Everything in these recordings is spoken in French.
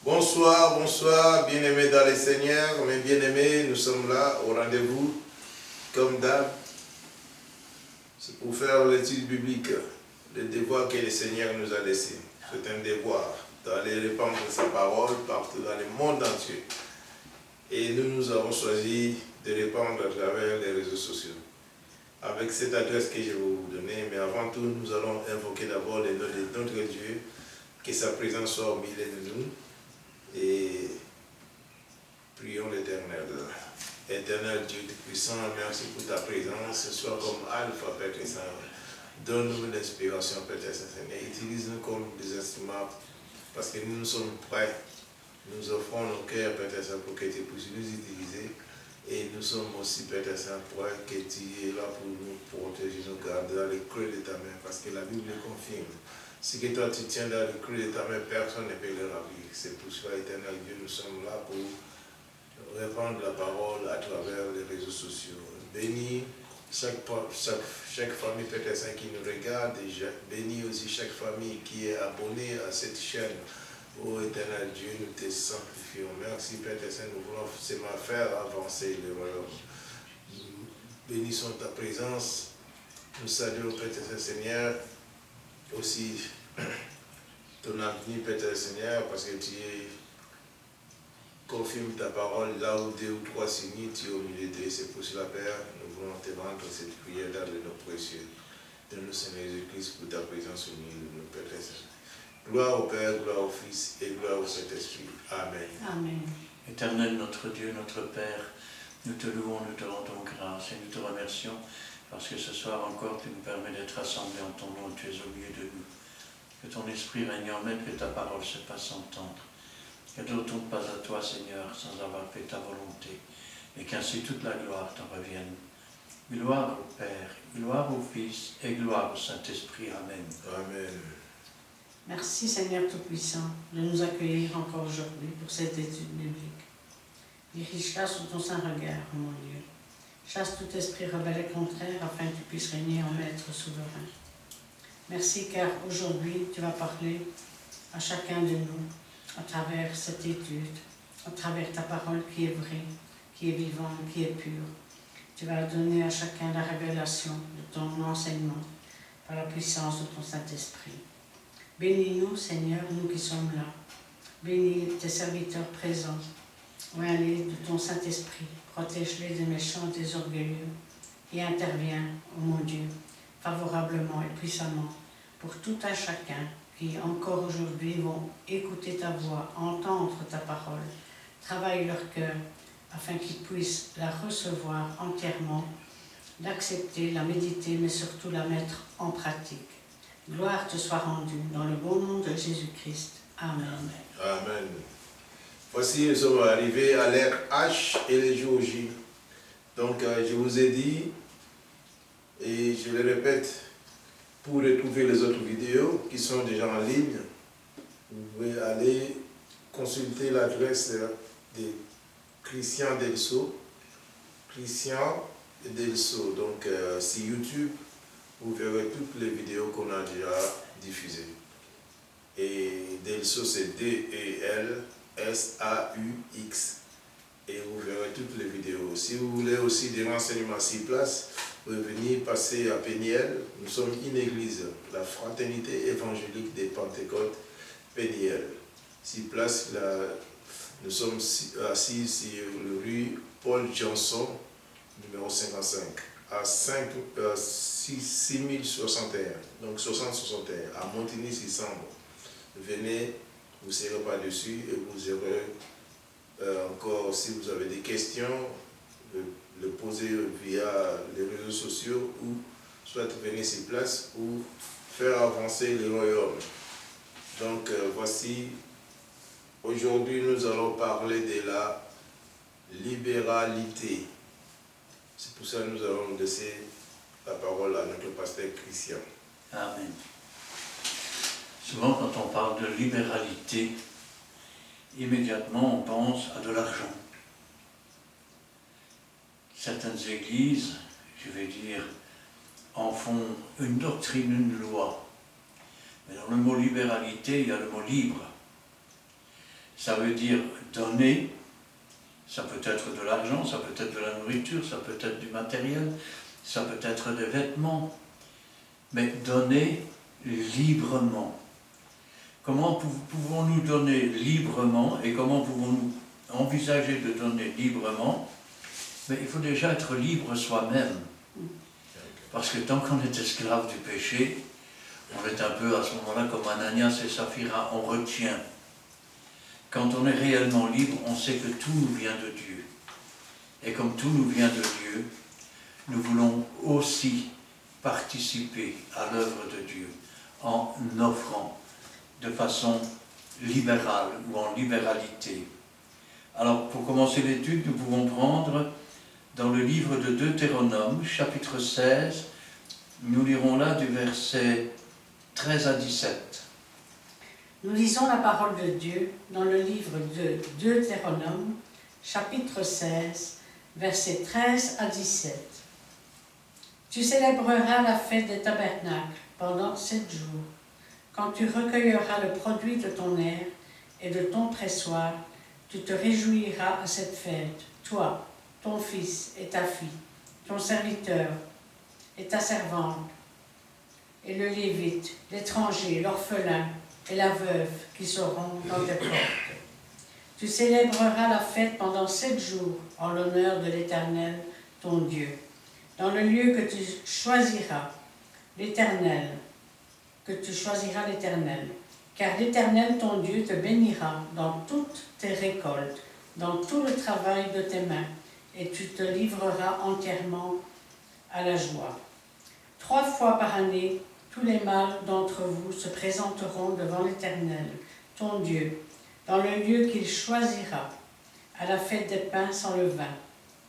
Bonsoir, bonsoir, bien-aimés dans les Seigneurs, mes bien-aimés, nous sommes là au rendez-vous, comme d'hab, c'est pour faire l'étude biblique, le devoir que le Seigneur nous a laissé. C'est un devoir d'aller répandre sa parole partout dans le monde entier. Et nous avons choisi de répandre à travers les réseaux sociaux. Avec cette adresse que je vais vous donner, mais avant tout, nous allons invoquer d'abord le nom de notre Dieu, que sa présence soit au milieu de nous. Et prions l'Éternel. Éternel Dieu Tout-Puissant, merci pour ta présence. Ce soir comme Alpha, Père Saint. Donne-nous l'inspiration, Père Saint-Seigneur. Utilise-nous comme des instruments parce que nous sommes prêts. Nous offrons nos cœurs, Père Saint, pour que tu puisses nous utiliser. Et nous sommes aussi, Père Saint, prêts que tu es là pour nous protéger, nous garder dans le creux de ta main parce que la Bible le confirme. Ce que toi tu tiens dans le creux de ta main, personne ne peut le ravir. C'est pour cela, éternel Dieu, nous sommes là pour répandre la parole à travers les réseaux sociaux. Bénis chaque famille Père Saint qui nous regarde et bénis aussi chaque famille qui est abonnée à cette chaîne. Oh éternel Dieu, nous te sanctifions. Merci Père Saint, nous voulons seulement faire avancer le royaume. Nous bénissons ta présence. Nous saluons Père Saint Seigneur aussi ton avenir, Père Seigneur, parce que tu confirmes ta parole là où deux ou trois s'unissent, tu es au milieu d'eux. C'est pour cela, Père, nous voulons te rendre cette prière dans le nom précieux de notre Seigneur Jésus-Christ pour ta présence au milieu de nous, Père Saint. Gloire au Père, gloire au Fils et gloire au Saint-Esprit. Amen. Amen. Éternel notre Dieu, notre Père, nous te louons, nous te rendons grâce et nous te remercions parce que ce soir encore tu nous permets d'être rassemblés en ton nom, tu es au milieu de nous. Que ton esprit règne en même, que ta parole se fasse entendre. Que ne retourne pas à toi, Seigneur, sans avoir fait ta volonté, et qu'ainsi toute la gloire t'en revienne. Gloire au Père, gloire au Fils et gloire au Saint-Esprit. Amen. Amen. Merci Seigneur Tout-Puissant de nous accueillir encore aujourd'hui pour cette étude biblique. Dirige-la sous ton saint regard, oh mon Dieu. Chasse tout esprit rebelle et contraire afin que tu puisses régner en maître souverain. Merci car aujourd'hui tu vas parler à chacun de nous à travers cette étude, à travers ta parole qui est vraie, qui est vivante, qui est pure. Tu vas donner à chacun la révélation de ton enseignement par la puissance de ton Saint-Esprit. Bénis-nous, Seigneur, nous qui sommes là. Bénis tes serviteurs présents. Oins-les de ton Saint-Esprit. Protège-les des méchants, des orgueilleux. Et interviens, ô mon Dieu, favorablement et puissamment pour tout un chacun qui encore aujourd'hui vont écouter ta voix, entendre ta parole. Travaille leur cœur afin qu'ils puissent la recevoir entièrement, l'accepter, la méditer, mais surtout la mettre en pratique. Gloire te soit rendue dans le bon nom de Jésus-Christ. Amen. Amen. Voici, nous sommes arrivés à l'ère H et les jours J. Donc, je vous ai dit, et je le répète, pour retrouver les autres vidéos qui sont déjà en ligne, vous pouvez aller consulter l'adresse de Christian Delso. Christian Delso. Donc, sur YouTube, vous verrez toutes les vidéos qu'on a déjà diffusées. Et Delso, c'est D-E-L-S-A-U-X. Et vous verrez toutes les vidéos. Si vous voulez aussi des renseignements sur place, vous pouvez venir passer à Péniel. Nous sommes une église, la Fraternité évangélique des Pentecôtes, Péniel. Sur place, nous sommes assis sur la rue Paul Johnson, numéro 55. À 6061, donc 6061, à Montigny-sur-Sambre. Venez, vous ne serez pas dessus et vous aurez encore, si vous avez des questions, le poser via les réseaux sociaux ou soit venir sur place ou faire avancer le royaume. Donc voici, aujourd'hui nous allons parler de la libéralité. C'est pour ça que nous allons laisser la parole à notre pasteur Christian. Amen. Souvent, quand on parle de libéralité, immédiatement on pense à de l'argent. Certaines églises, je vais dire, en font une doctrine, une loi. Mais dans le mot libéralité, il y a le mot libre. Ça veut dire donner, ça peut être de l'argent, ça peut être de la nourriture, ça peut être du matériel, ça peut être des vêtements, mais donner librement. Comment pouvons-nous donner librement et comment pouvons-nous envisager de donner librement? Mais il faut déjà être libre soi-même. Parce que tant qu'on est esclave du péché, on est un peu à ce moment-là comme Ananias et Saphira, on retient. Quand on est réellement libre, on sait que tout nous vient de Dieu. Et comme tout nous vient de Dieu, nous voulons aussi participer à l'œuvre de Dieu en offrant de façon libérale ou en libéralité. Alors, pour commencer l'étude, nous pouvons prendre dans le livre de Deutéronome, chapitre 16, nous lirons là du verset 13 à 17. Nous lisons la parole de Dieu dans le livre de Deutéronome, chapitre 16, versets 13 à 17. Tu célébreras la fête des tabernacles pendant 7 jours. Quand tu recueilleras le produit de ton aire et de ton pressoir, tu te réjouiras à cette fête, toi, ton fils et ta fille, ton serviteur et ta servante, et le lévite, l'étranger, l'orphelin et la veuve qui seront dans tes portes. Tu célébreras la fête pendant 7 jours en l'honneur de l'Éternel, ton Dieu, dans le lieu que tu choisiras, l'Éternel, car l'Éternel, ton Dieu, te bénira dans toutes tes récoltes, dans tout le travail de tes mains, et tu te livreras entièrement à la joie. 3 fois par année, tous les mâles d'entre vous se présenteront devant l'Éternel, ton Dieu, dans le lieu qu'il choisira, à la fête des pains sans levain,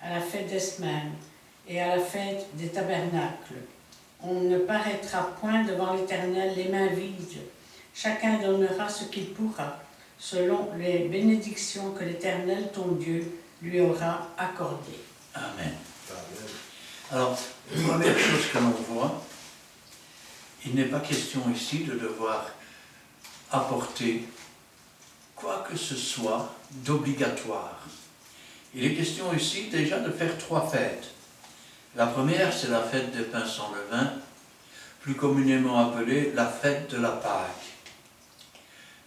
à la fête des semaines et à la fête des tabernacles. On ne paraîtra point devant l'Éternel les mains vides. Chacun donnera ce qu'il pourra, selon les bénédictions que l'Éternel, ton Dieu, lui aura accordées. Amen. Alors, la première chose que l'on voit, il n'est pas question ici de devoir apporter quoi que ce soit d'obligatoire. Il est question ici déjà de faire 3 fêtes. La première, c'est la fête des pains sans levain, plus communément appelée la fête de la Pâque.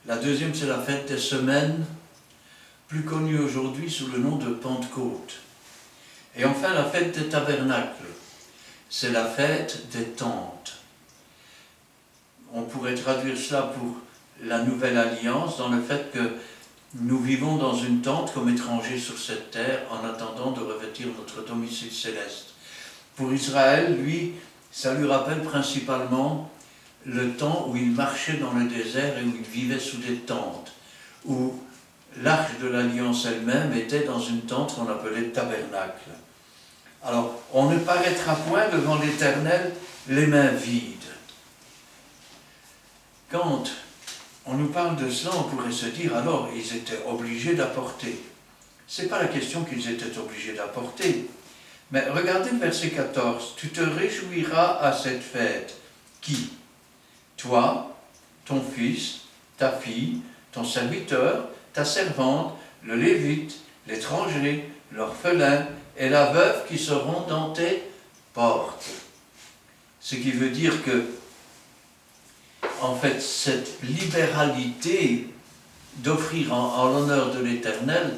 La deuxième, c'est la fête des semaines, plus connue aujourd'hui sous le nom de Pentecôte. Et enfin, la fête des tabernacles, c'est la fête des tentes. On pourrait traduire cela pour la nouvelle alliance, dans le fait que nous vivons dans une tente comme étrangers sur cette terre en attendant de revêtir notre domicile céleste. Pour Israël, lui, ça lui rappelle principalement le temps où il marchait dans le désert et où il vivait sous des tentes, où l'arche de l'alliance elle-même était dans une tente qu'on appelait tabernacle. Alors, on ne paraîtra point devant l'Éternel les mains vides. Quand on nous parle de cela, on pourrait se dire, alors, ils étaient obligés d'apporter. Ce n'est pas la question qu'ils étaient obligés d'apporter. Mais regardez le verset 14. Tu te réjouiras à cette fête. Qui? Toi, ton fils, ta fille, ton serviteur, ta servante, le lévite, l'étranger, l'orphelin et la veuve qui seront dans tes portes. Ce qui veut dire que, en fait, cette libéralité d'offrir en l'honneur de l'Éternel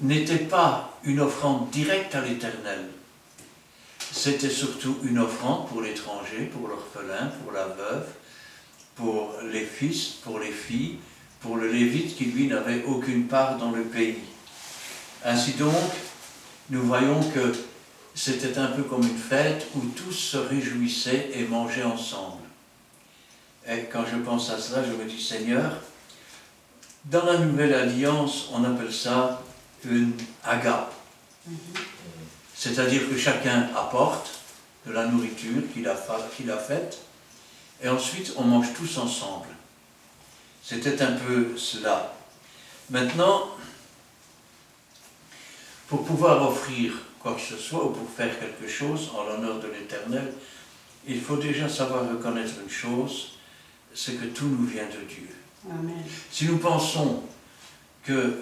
n'était pas une offrande directe à l'Éternel. C'était surtout une offrande pour l'étranger, pour l'orphelin, pour la veuve, pour les fils, pour les filles, pour le lévite qui lui n'avait aucune part dans le pays. Ainsi donc, nous voyons que c'était un peu comme une fête où tous se réjouissaient et mangeaient ensemble. Et quand je pense à cela, je me dis, Seigneur, dans la Nouvelle Alliance, on appelle ça une agape. C'est-à-dire que chacun apporte de la nourriture qu'il a faite, et ensuite on mange tous ensemble. C'était un peu cela. Maintenant, pour pouvoir offrir quoi que ce soit, ou pour faire quelque chose en l'honneur de l'Éternel, il faut déjà savoir reconnaître une chose, c'est que tout nous vient de Dieu. Amen. Si nous pensons que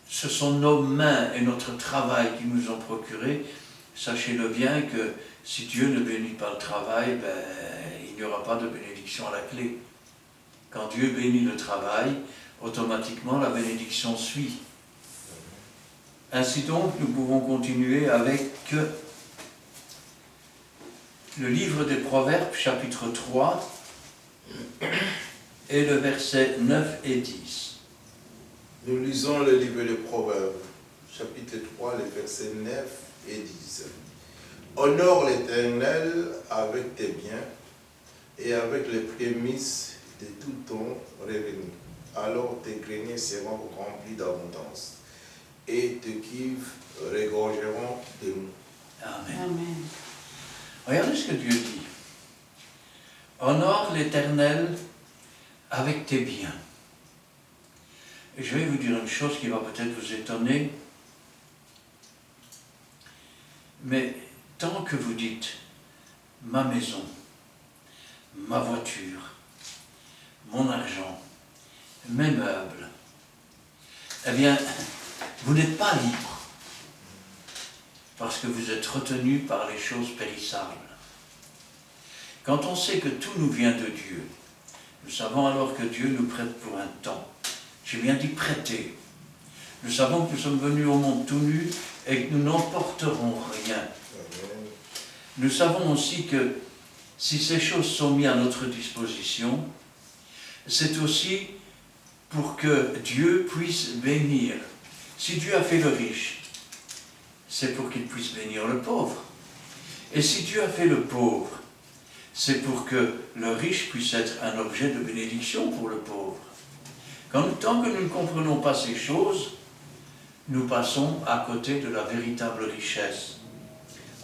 ce sont nos mains et notre travail qui nous ont procuré, sachez-le bien que si Dieu ne bénit pas le travail, il n'y aura pas de bénédiction à la clé. Quand Dieu bénit le travail, automatiquement la bénédiction suit. Ainsi donc, nous pouvons continuer avec le livre des Proverbes, chapitre 3, et le verset 9 et 10. Nous lisons le livre des Proverbes, chapitre 3, les versets 9 et 10. Honore l'Éternel avec tes biens et avec les prémices de tout ton revenu. Alors tes greniers seront remplis d'abondance et tes cuves regorgeront de mou. Amen. Amen. Regardez ce que Dieu dit. Honore l'Éternel avec tes biens. Et je vais vous dire une chose qui va peut-être vous étonner, mais tant que vous dites ma maison, ma voiture, mon argent, mes meubles, eh bien, vous n'êtes pas libre, parce que vous êtes retenu par les choses périssables. Quand on sait que tout nous vient de Dieu, nous savons alors que Dieu nous prête pour un temps. J'ai bien dit prêter. Nous savons que nous sommes venus au monde tout nus et que nous n'emporterons rien. Nous savons aussi que si ces choses sont mises à notre disposition, c'est aussi pour que Dieu puisse bénir. Si Dieu a fait le riche, c'est pour qu'il puisse bénir le pauvre. Et si Dieu a fait le pauvre, c'est pour que le riche puisse être un objet de bénédiction pour le pauvre. Tant que nous ne comprenons pas ces choses, nous passons à côté de la véritable richesse.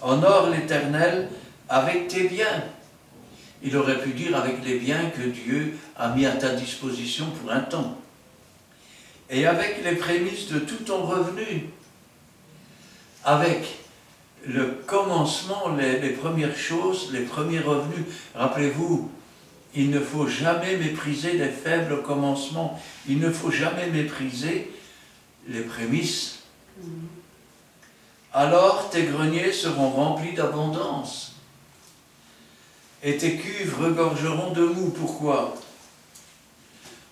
Honore l'Éternel avec tes biens. Il aurait pu dire avec les biens que Dieu a mis à ta disposition pour un temps. Et avec les prémices de tout ton revenu. Avec le commencement, les premières choses, les premiers revenus. Rappelez-vous, il ne faut jamais mépriser les faibles commencements. Il ne faut jamais mépriser les prémices. Alors tes greniers seront remplis d'abondance. Et tes cuves regorgeront de mou. Pourquoi?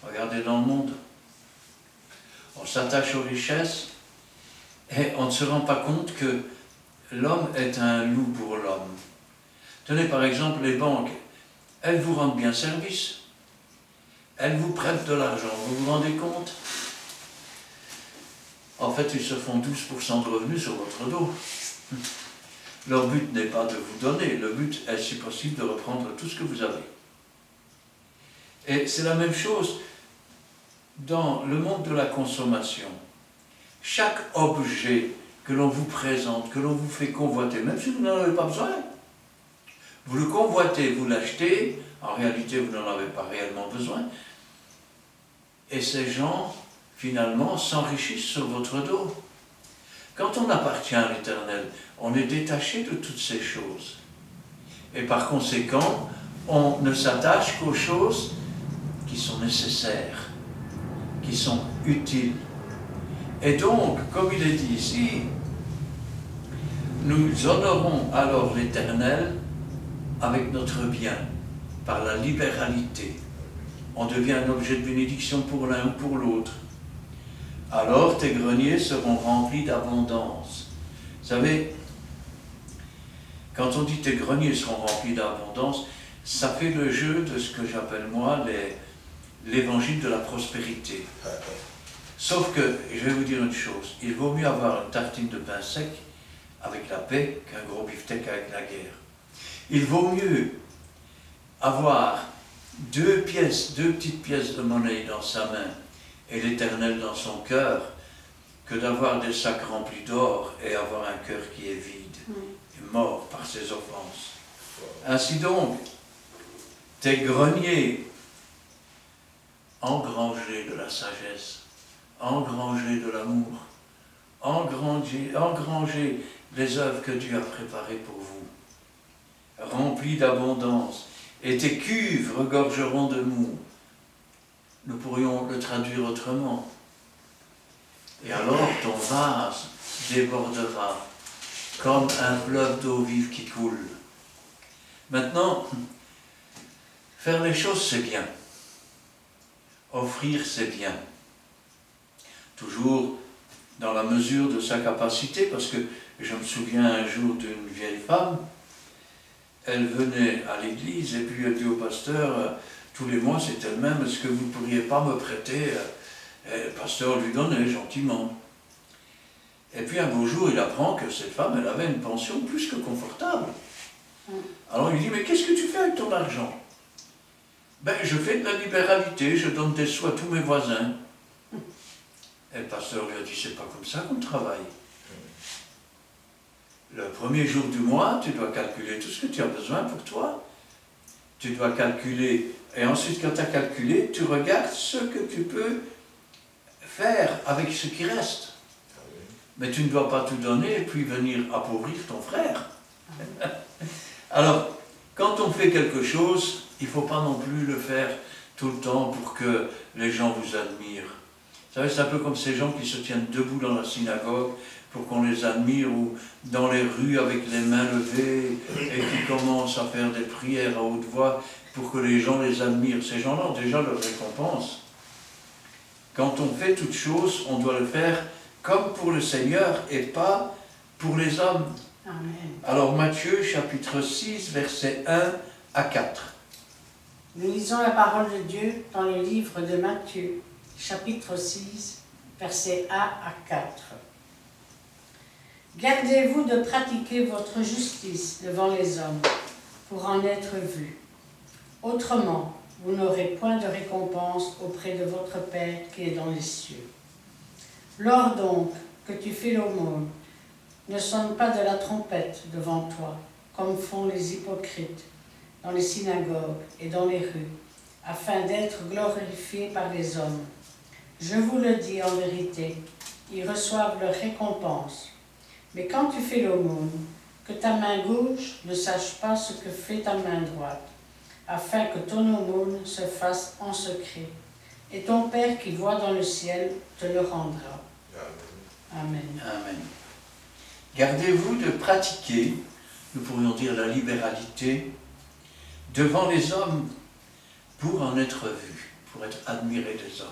Regardez dans le monde. On s'attache aux richesses et on ne se rend pas compte que l'homme est un loup pour l'homme. Tenez par exemple les banques. Elles vous rendent bien service. Elles vous prêtent de l'argent. Vous vous rendez compte? En fait, ils se font 12% de revenus sur votre dos. Leur but n'est pas de vous donner. Le but est, si possible, de reprendre tout ce que vous avez. Et c'est la même chose dans le monde de la consommation. Chaque objet que l'on vous présente, que l'on vous fait convoiter, même si vous n'en avez pas besoin, vous le convoitez, vous l'achetez, en réalité vous n'en avez pas réellement besoin, et ces gens, finalement, s'enrichissent sur votre dos. Quand on appartient à l'Éternel, on est détaché de toutes ces choses. Et par conséquent, on ne s'attache qu'aux choses qui sont nécessaires, qui sont utiles. Et donc, comme il est dit ici, nous honorons alors l'Éternel avec notre bien, par la libéralité. On devient un objet de bénédiction pour l'un ou pour l'autre. Alors tes greniers seront remplis d'abondance. Vous savez, quand on dit tes greniers seront remplis d'abondance, ça fait le jeu de ce que j'appelle moi l'évangile de la prospérité. Sauf que, je vais vous dire une chose, il vaut mieux avoir une tartine de pain sec avec la paix qu'un gros beefsteak avec la guerre. Il vaut mieux avoir deux petites pièces de monnaie dans sa main et l'Éternel dans son cœur, que d'avoir des sacs remplis d'or et avoir un cœur qui est vide et mort par ses offenses. Ainsi donc, tes greniers engrangés de la sagesse, engrangés de l'amour, engrangés les œuvres que Dieu a préparées pour vous, remplis d'abondance, et tes cuves regorgeront de mou. Nous pourrions le traduire autrement. Et alors ton vase débordera comme un fleuve d'eau vive qui coule. Maintenant, faire les choses, c'est bien. Offrir, c'est bien. Toujours dans la mesure de sa capacité, parce que je me souviens un jour d'une vieille femme, elle venait à l'église et puis elle dit au pasteur, tous les mois c'est elle-même, est-ce que vous ne pourriez pas me prêter? Et le pasteur lui donnait gentiment. Et puis un beau jour, il apprend que cette femme, elle avait une pension plus que confortable. Alors il lui dit, mais qu'est-ce que tu fais avec ton argent? Ben, je fais de la libéralité, je donne des sous à tous mes voisins. Et le pasteur lui a dit, c'est pas comme ça qu'on travaille. Le premier jour du mois, tu dois calculer tout ce que tu as besoin pour toi. Tu dois calculer, et ensuite quand tu as calculé, tu regardes ce que tu peux faire avec ce qui reste. Mais tu ne dois pas tout donner et puis venir appauvrir ton frère. Alors, quand on fait quelque chose, il ne faut pas non plus le faire tout le temps pour que les gens vous admirent. Vous savez, c'est un peu comme ces gens qui se tiennent debout dans la synagogue pour qu'on les admire, ou dans les rues avec les mains levées et qui commencent à faire des prières à haute voix pour que les gens les admirent. Ces gens-là ont déjà leur récompense. Quand on fait toute chose, on doit le faire comme pour le Seigneur et pas pour les hommes. Amen. Alors Matthieu chapitre 6, versets 1 à 4. Nous lisons la parole de Dieu dans le livre de Matthieu, chapitre 6, versets 1 à 4. Gardez-vous de pratiquer votre justice devant les hommes, pour en être vus. Autrement, vous n'aurez point de récompense auprès de votre Père qui est dans les cieux. Lors donc que tu fais l'aumône, ne sonne pas de la trompette devant toi, comme font les hypocrites, dans les synagogues et dans les rues, afin d'être glorifiés par les hommes. Je vous le dis en vérité, ils reçoivent leur récompense. Mais quand tu fais l'aumône, que ta main gauche ne sache pas ce que fait ta main droite, afin que ton aumône se fasse en secret. Et ton Père qui voit dans le ciel te le rendra. Amen. Amen. Gardez-vous de pratiquer, nous pourrions dire la libéralité, devant les hommes pour en être vus, pour être admirés des hommes.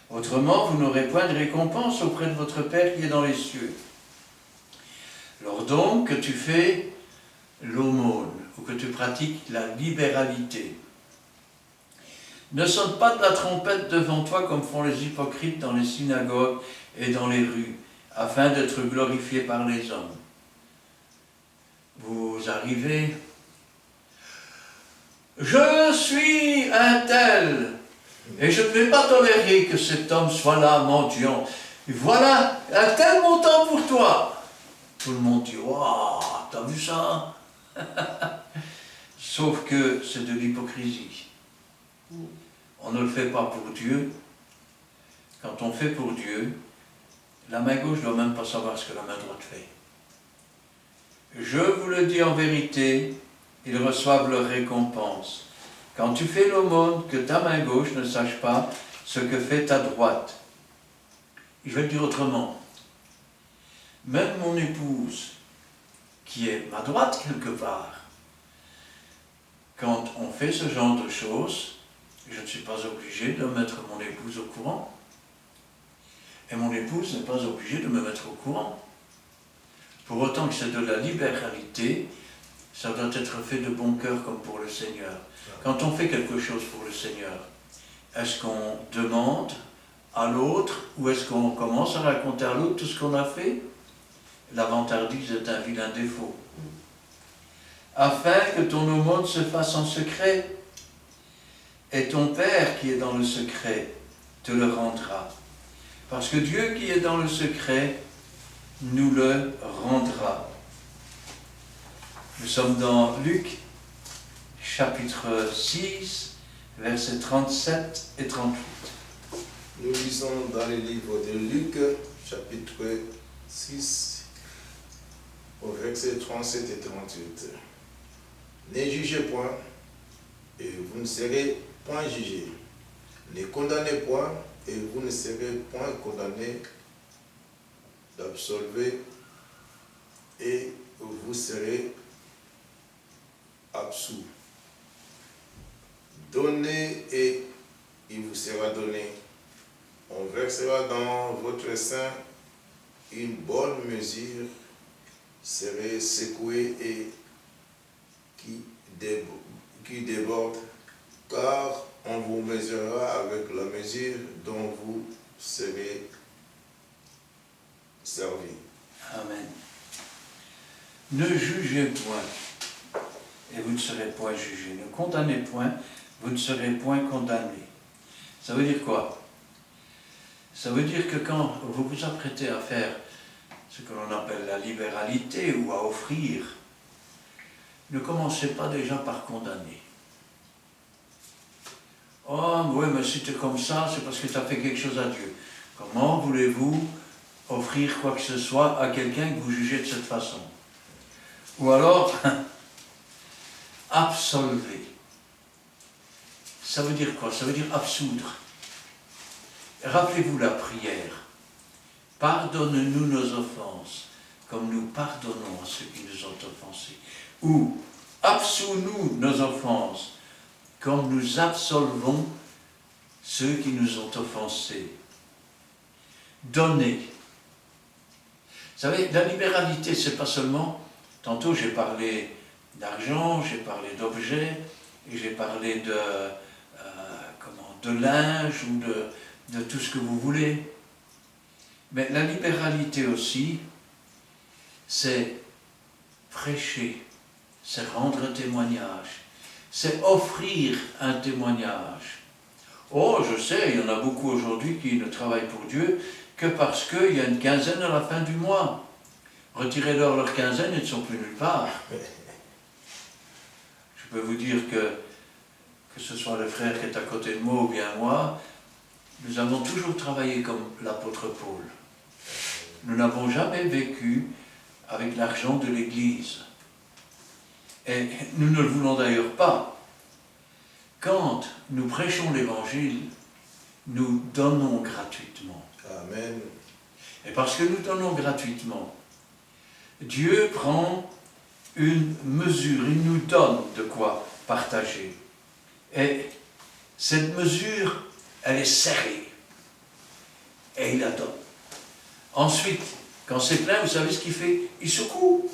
Autrement, vous n'aurez point de récompense auprès de votre Père qui est dans les cieux. Lors donc que tu fais l'aumône, ou que tu pratiques la libéralité, ne sonne pas de la trompette devant toi comme font les hypocrites dans les synagogues et dans les rues, afin d'être glorifiés par les hommes. Vous arrivez, je suis un tel, et je ne vais pas tolérer que cet homme soit là mendiant. Voilà un tel montant pour toi. Tout le monde dit, waouh, t'as vu ça? Sauf que c'est de l'hypocrisie. On ne le fait pas pour Dieu. Quand on fait pour Dieu, la main gauche ne doit même pas savoir ce que la main droite fait. Je vous le dis en vérité, ils reçoivent leur récompense. Quand tu fais l'aumône, que ta main gauche ne sache pas ce que fait ta droite. Je vais le dire autrement. Même mon épouse, qui est ma droite quelque part, quand on fait ce genre de choses, je ne suis pas obligé de mettre mon épouse au courant. Et mon épouse n'est pas obligée de me mettre au courant. Pour autant que c'est de la libéralité, ça doit être fait de bon cœur comme pour le Seigneur. Quand on fait quelque chose pour le Seigneur, est-ce qu'on demande à l'autre ou est-ce qu'on commence à raconter à l'autre tout ce qu'on a fait? La vantardise est un vilain défaut. Afin que ton aumône se fasse en secret, et ton Père qui est dans le secret te le rendra. Parce que Dieu qui est dans le secret nous le rendra. Nous sommes dans Luc, chapitre 6, versets 37 et 38. Nous lisons dans le livre de Luc, chapitre 6, au verset 37 et 38. Ne jugez point, et vous ne serez point jugés. Ne condamnez point, et vous ne serez point condamnés d'absolver et vous serez absous. Donnez et il vous sera donné. On versera dans votre sein une bonne mesure, serez secoué et qui déborde, car on vous mesurera avec la mesure dont vous serez servi. Amen. Ne jugez point, et vous ne serez point jugés. Ne condamnez point, vous ne serez point condamnés. Ça veut dire quoi? Ça veut dire que quand vous vous apprêtez à faire ce que l'on appelle la libéralité ou à offrir, ne commencez pas déjà par condamner. Oh, oui, mais si tu es comme ça, c'est parce que tu as fait quelque chose à Dieu. Comment voulez-vous offrir quoi que ce soit à quelqu'un que vous jugez de cette façon? Ou alors, absolver. Ça veut dire quoi? Ça veut dire absoudre. Rappelez-vous la prière. Pardonne-nous nos offenses, comme nous pardonnons à ceux qui nous ont offensés. Ou absous-nous nos offenses, comme nous absolvons ceux qui nous ont offensés. Donnez. Vous savez, la libéralité, c'est pas seulement... Tantôt, j'ai parlé d'argent, j'ai parlé d'objets, et j'ai parlé de linge ou de tout ce que vous voulez. Mais la libéralité aussi, c'est prêcher, c'est rendre témoignage, c'est offrir un témoignage. Oh, je sais, il y en a beaucoup aujourd'hui qui ne travaillent pour Dieu que parce qu'il y a une quinzaine à la fin du mois. Retirez-leur leur quinzaine, ils ne sont plus nulle part. Je peux vous dire que ce soit le frère qui est à côté de moi ou bien moi, nous avons toujours travaillé comme l'apôtre Paul. Nous n'avons jamais vécu avec l'argent de l'Église. Et nous ne le voulons d'ailleurs pas. Quand nous prêchons l'Évangile, nous donnons gratuitement. Amen. Et parce que nous donnons gratuitement, Dieu prend une mesure, il nous donne de quoi partager. Et cette mesure, elle est serrée. Et il la donne. Ensuite, quand c'est plein, vous savez ce qu'il fait? Il secoue.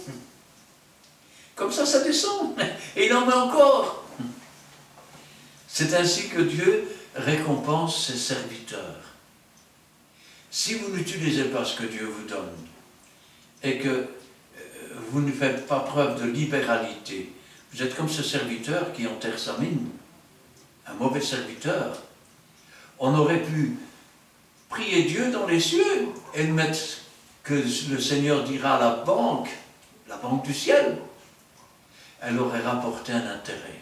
Comme ça descend. Et il en met encore. C'est ainsi que Dieu récompense ses serviteurs. Si vous n'utilisez pas ce que Dieu vous donne, et que vous ne faites pas preuve de libéralité, vous êtes comme ce serviteur qui enterre sa mine, un mauvais serviteur. On aurait pu prier Dieu dans les cieux et le mettre, que le Seigneur dira à la banque du ciel, elle aurait rapporté un intérêt.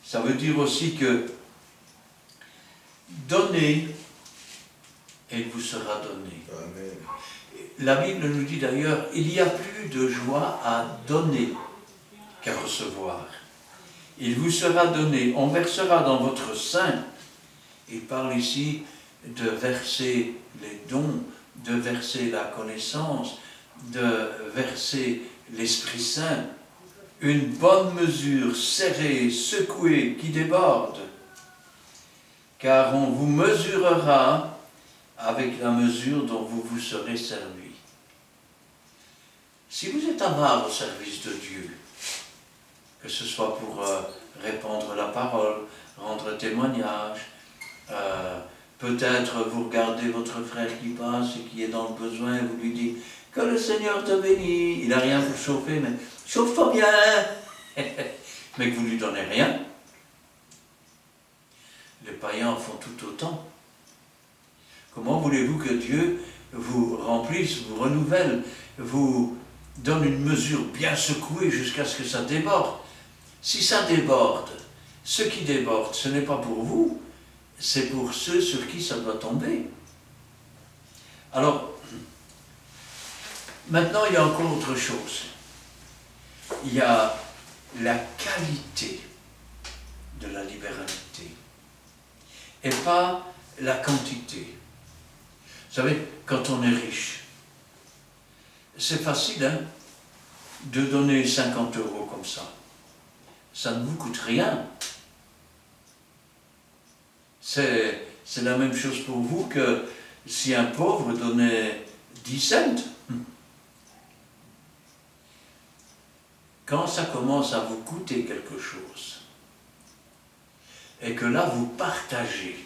Ça veut dire aussi que donnez et il vous sera donné. Amen. La Bible nous dit d'ailleurs, il y a plus de joie à donner qu'à recevoir. Il vous sera donné, on versera dans votre sein. Il parle ici de verser les dons, de verser la connaissance, de verser l'Esprit Saint. Une bonne mesure, serrée, secouée, qui déborde. Car on vous mesurera avec la mesure dont vous vous serez servi. Si vous êtes avare au service de Dieu, que ce soit pour répandre la parole, rendre témoignage, peut-être vous regardez votre frère qui passe et qui est dans le besoin et vous lui dites « Que le Seigneur te bénisse », il n'a rien pour chauffer, mais « chauffe-toi bien !» mais que vous ne lui donnez rien. Les païens en font tout autant. Comment voulez-vous que Dieu vous remplisse, vous renouvelle, vous donne une mesure bien secouée jusqu'à ce que ça déborde? Si ça déborde, ce qui déborde, ce n'est pas pour vous, c'est pour ceux sur qui ça doit tomber. Alors, maintenant il y a encore autre chose. Il y a la qualité de la libéralité. et pas la quantité. Vous savez, quand on est riche, c'est facile hein, de donner 50 € comme ça. Ça ne vous coûte rien. C'est la même chose pour vous que si un pauvre donnait 10 cents. Quand ça commence à vous coûter quelque chose, et que là vous partagez,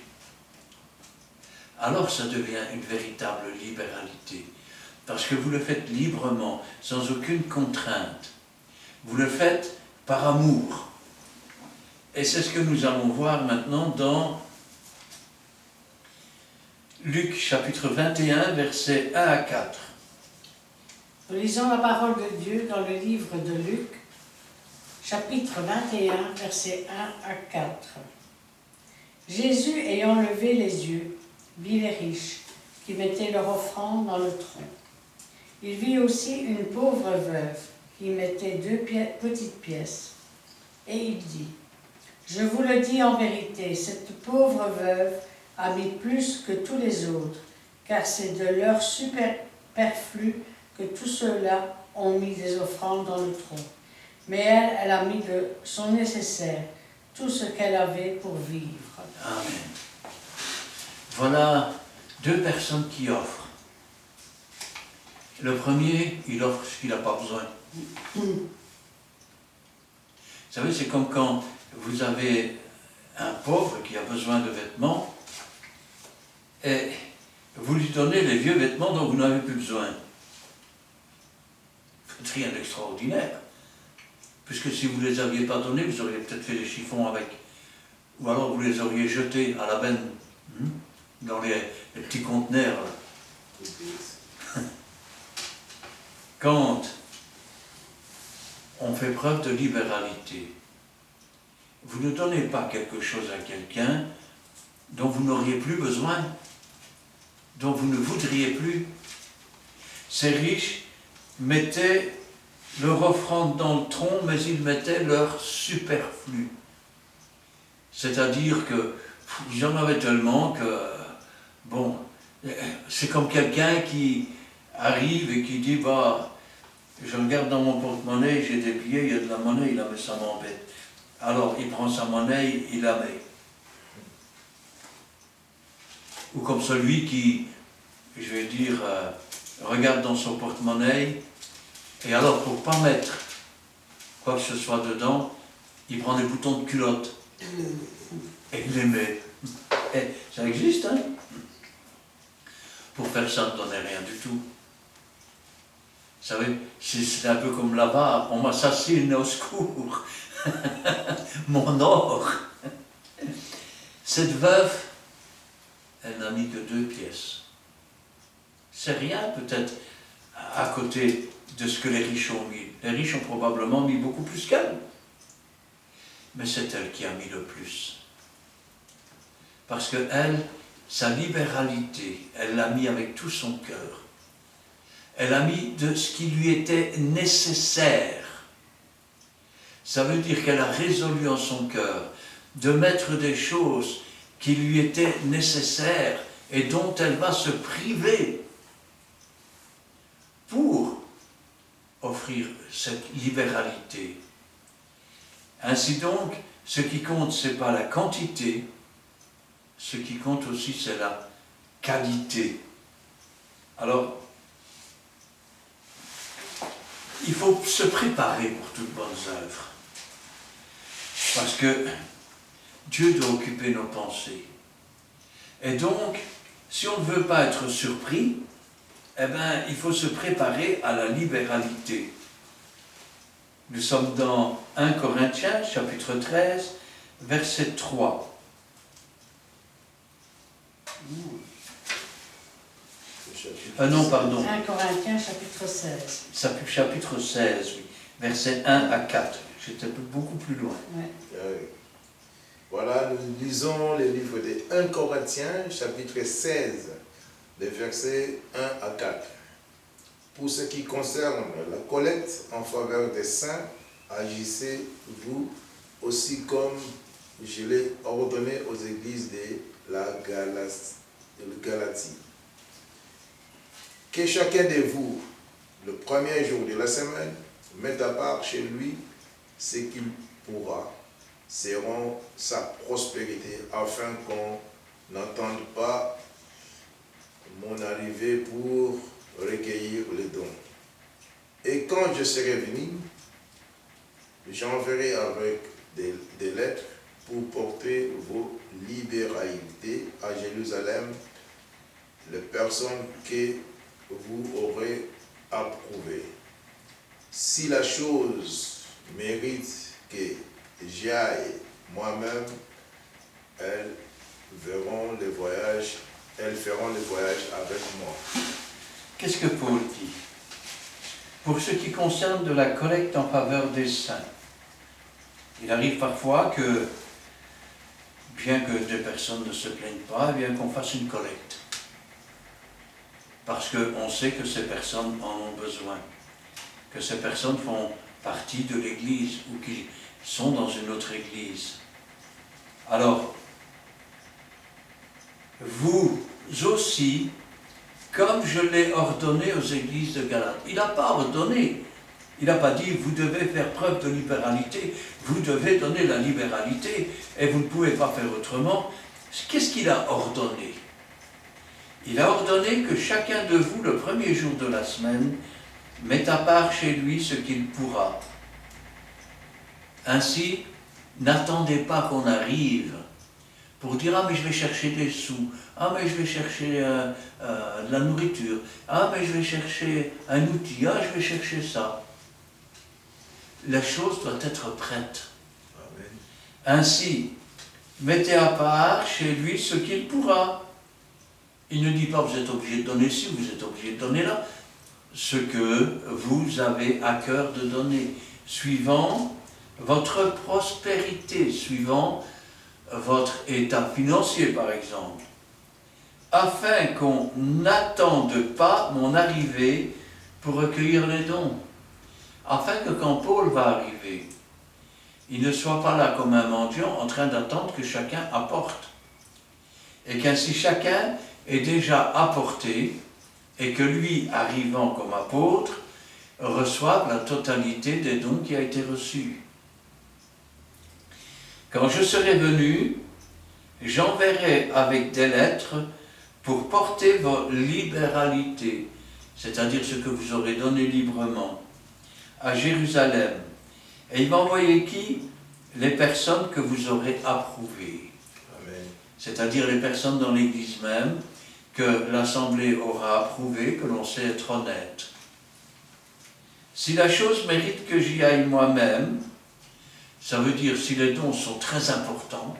alors ça devient une véritable libéralité. Parce que vous le faites librement, sans aucune contrainte. Vous le faites par amour. Et c'est ce que nous allons voir maintenant dans Luc chapitre 21, versets 1 à 4. Nous lisons la parole de Dieu dans le livre de Luc, chapitre 21, versets 1 à 4. Jésus, ayant levé les yeux, vit les riches qui mettaient leur offrande dans le tronc. Il vit aussi une pauvre veuve qui mettait 2 petites pièces. Et il dit, « Je vous le dis en vérité, cette pauvre veuve a mis plus que tous les autres, car c'est de leur superflu que tous ceux-là ont mis des offrandes dans le tronc. Mais elle a mis de son nécessaire, tout ce qu'elle avait pour vivre. » Amen. Voilà 2 personnes qui offrent. Le premier, il offre ce qu'il n'a pas besoin. Vous savez, c'est comme quand vous avez un pauvre qui a besoin de vêtements et vous lui donnez les vieux vêtements dont vous n'avez plus besoin. Faites rien d'extraordinaire. Puisque si vous ne les aviez pas donnés, vous auriez peut-être fait des chiffons avec. Ou alors vous les auriez jetés à la benne, dans les petits conteneurs. Quand on fait preuve de libéralité, vous ne donnez pas quelque chose à quelqu'un dont vous n'auriez plus besoin, dont vous ne voudriez plus. Ces riches mettaient leur offrande dans le tronc, mais ils mettaient leur superflu. C'est-à-dire que j'en avais tellement que, bon, c'est comme quelqu'un qui arrive et qui dit, bah, je regarde dans mon porte-monnaie, j'ai des billets, il y a de la monnaie, mais ça m'embête. Alors, il prend sa monnaie, il la met. Ou comme celui qui, je vais dire, regarde dans son porte-monnaie, et alors, pour ne pas mettre quoi que ce soit dedans, il prend des boutons de culotte. Et il les met. Et ça existe, hein? Pour faire ça, ne donnez rien du tout. Vous savez, c'est un peu comme là-bas, on m'assassine au secours. Mon or. Cette veuve, elle n'a mis que 2 pièces. C'est rien, peut-être, à côté de ce que les riches ont mis. Les riches ont probablement mis beaucoup plus qu'elle. Mais c'est elle qui a mis le plus. Parce que elle, sa libéralité, elle l'a mis avec tout son cœur. Elle a mis de ce qui lui était nécessaire. Ça veut dire qu'elle a résolu en son cœur de mettre des choses qui lui étaient nécessaires et dont elle va se priver pour offrir cette libéralité. Ainsi donc, ce qui compte, ce n'est pas la quantité, ce qui compte aussi, c'est la qualité. Alors, il faut se préparer pour toutes bonnes œuvres. Parce que Dieu doit occuper nos pensées. Et donc, si on ne veut pas être surpris, eh bien, il faut se préparer à la libéralité. Nous sommes dans 1 Corinthiens, chapitre 13, verset 3. Non, pardon. 1 Corinthiens, chapitre 16. Chapitre 16, oui. Versets 1 à 4. J'étais beaucoup plus loin. Ouais. Voilà, nous lisons le livre de 1 Corinthiens, chapitre 16, les versets 1 à 4. Pour ce qui concerne la collecte en faveur des saints, agissez-vous aussi comme je l'ai ordonné aux églises de Galatie. Que chacun de vous, le premier jour de la semaine, mette à part chez lui ce qu'il pourra, selon sa prospérité, afin qu'on n'entende pas mon arrivée pour recueillir les dons. Et quand je serai venu, j'enverrai avec des lettres pour porter vos libéralités à Jérusalem, les personnes que vous aurez approuvées. Si la chose mérite que j'y aille moi-même, elles feront le voyage avec moi. Qu'est-ce que Paul dit? Pour ce qui concerne de la collecte en faveur des saints, il arrive parfois que, bien que des personnes ne se plaignent pas, bien qu'on fasse une collecte. Parce qu'on sait que ces personnes en ont besoin, que ces personnes font partie de l'Église ou qu'ils sont dans une autre Église. Alors, vous aussi, comme je l'ai ordonné aux églises de Galate. Il n'a pas ordonné. Il n'a pas dit, vous devez faire preuve de libéralité, vous devez donner la libéralité, et vous ne pouvez pas faire autrement. Qu'est-ce qu'il a ordonné? Il a ordonné que chacun de vous, le premier jour de la semaine, mette à part chez lui ce qu'il pourra. Ainsi, n'attendez pas qu'on arrive pour dire « Ah, mais je vais chercher des sous. Ah, mais je vais chercher de la nourriture. Ah, mais je vais chercher un outil. Ah, je vais chercher ça. » La chose doit être prête. Amen. Ainsi, mettez à part chez lui ce qu'il pourra. Il ne dit pas « Vous êtes obligé de donner ci, vous êtes obligé de donner là. » Ce que vous avez à cœur de donner, suivant votre prospérité, suivant votre état financier par exemple, afin qu'on n'attende pas mon arrivée pour recueillir les dons, afin que quand Paul va arriver, il ne soit pas là comme un mendiant en train d'attendre que chacun apporte, et qu'ainsi chacun ait déjà apporté, et que lui, arrivant comme apôtre, reçoive la totalité des dons qui a été reçus. Quand je serai venu, j'enverrai avec des lettres pour porter vos libéralités, c'est-à-dire ce que vous aurez donné librement, à Jérusalem. Et il va envoyer qui? Les personnes que vous aurez approuvées. Amen. C'est-à-dire les personnes dans l'Église même, que l'Assemblée aura approuvées, que l'on sait être honnête. Si la chose mérite que j'y aille moi-même, ça veut dire si les dons sont très importants,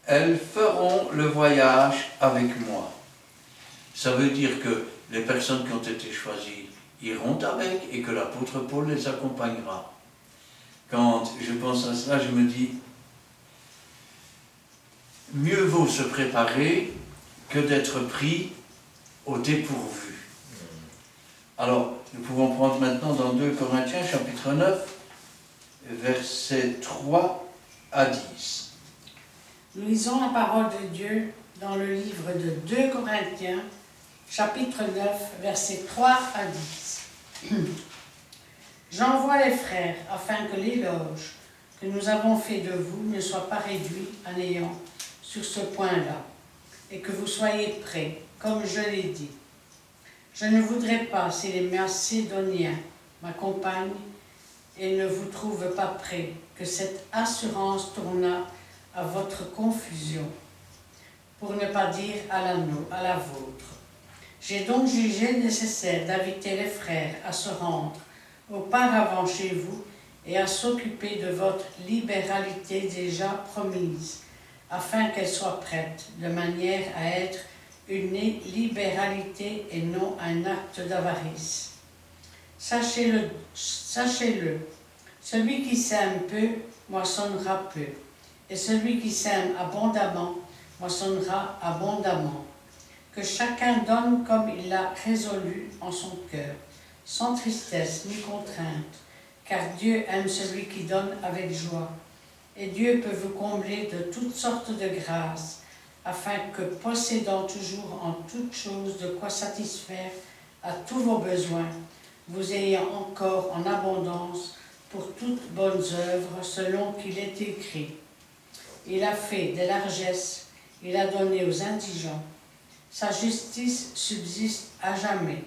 elles feront le voyage avec moi. Ça veut dire que les personnes qui ont été choisies iront avec et que l'apôtre Paul les accompagnera. Quand je pense à cela, je me dis, mieux vaut se préparer que d'être pris au dépourvu. Alors, nous pouvons prendre maintenant dans 2 Corinthiens, chapitre 9, versets 3 à 10. Nous lisons la parole de Dieu dans le livre de 2 Corinthiens, chapitre 9, versets 3 à 10. J'envoie les frères afin que l'éloge que nous avons fait de vous ne soit pas réduit à néant sur ce point-là, et que vous soyez prêts, comme je l'ai dit. Je ne voudrais pas si les Macédoniens m'accompagnent et ne vous trouvent pas prêts, que cette assurance tournât à votre confusion, pour ne pas dire à la vôtre. J'ai donc jugé nécessaire d'inviter les frères à se rendre auparavant chez vous et à s'occuper de votre libéralité déjà promise, afin qu'elle soit prête, de manière à être une libéralité et non un acte d'avarice. Sachez-le, celui qui sème peu moissonnera peu, et celui qui sème abondamment moissonnera abondamment. Que chacun donne comme il l'a résolu en son cœur, sans tristesse ni contrainte, car Dieu aime celui qui donne avec joie. et Dieu peut vous combler de toutes sortes de grâces, afin que, possédant toujours en toutes choses de quoi satisfaire à tous vos besoins, vous ayez encore en abondance pour toutes bonnes œuvres, selon qu'il est écrit. Il a fait des largesses, il a donné aux indigents. Sa justice subsiste à jamais.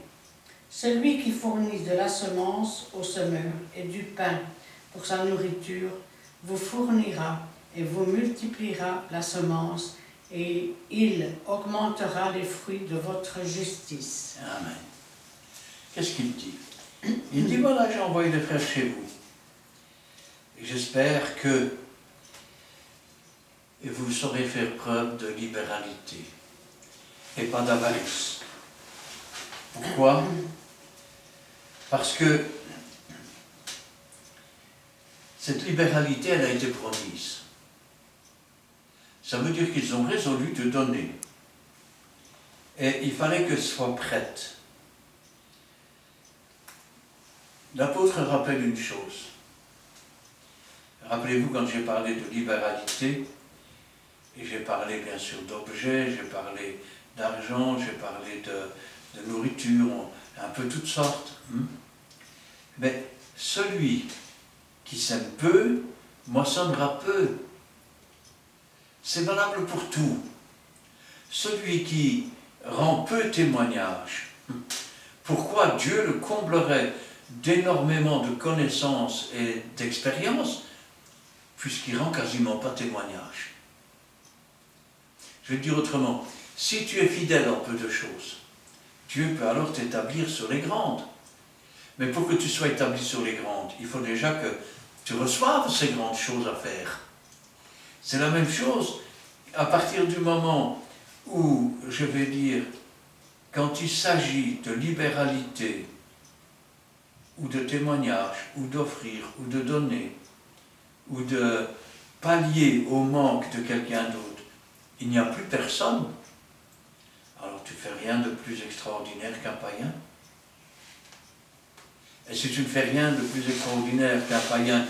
Celui qui fournit de la semence au semeur et du pain pour sa nourriture vous fournira et vous multipliera la semence et il augmentera les fruits de votre justice. Amen. Qu'est-ce qu'il dit? Il dit, voilà, j'ai envoyé des frères chez vous. Et j'espère que vous saurez faire preuve de libéralité et pas d'avarice. Pourquoi? Parce que cette libéralité, elle a été promise. Ça veut dire qu'ils ont résolu de donner. Et il fallait qu'elle soit prête. L'apôtre rappelle une chose. Rappelez-vous quand j'ai parlé de libéralité, et j'ai parlé bien sûr d'objets, j'ai parlé d'argent, j'ai parlé de nourriture, un peu toutes sortes. Mais celui qui sème peu, moissonnera peu. C'est valable pour tout. Celui qui rend peu témoignage, pourquoi Dieu le comblerait d'énormément de connaissances et d'expériences, puisqu'il rend quasiment pas témoignage. Je vais dire autrement, si tu es fidèle en peu de choses, Dieu peut alors t'établir sur les grandes. Mais pour que tu sois établi sur les grandes, il faut déjà que tu reçoives ces grandes choses à faire. C'est la même chose à partir du moment où, je vais dire, quand il s'agit de libéralité, ou de témoignage, ou d'offrir, ou de donner, ou de pallier au manque de quelqu'un d'autre, il n'y a plus personne, alors tu ne fais rien de plus extraordinaire qu'un païen. Et si tu ne fais rien de plus extraordinaire qu'un païen,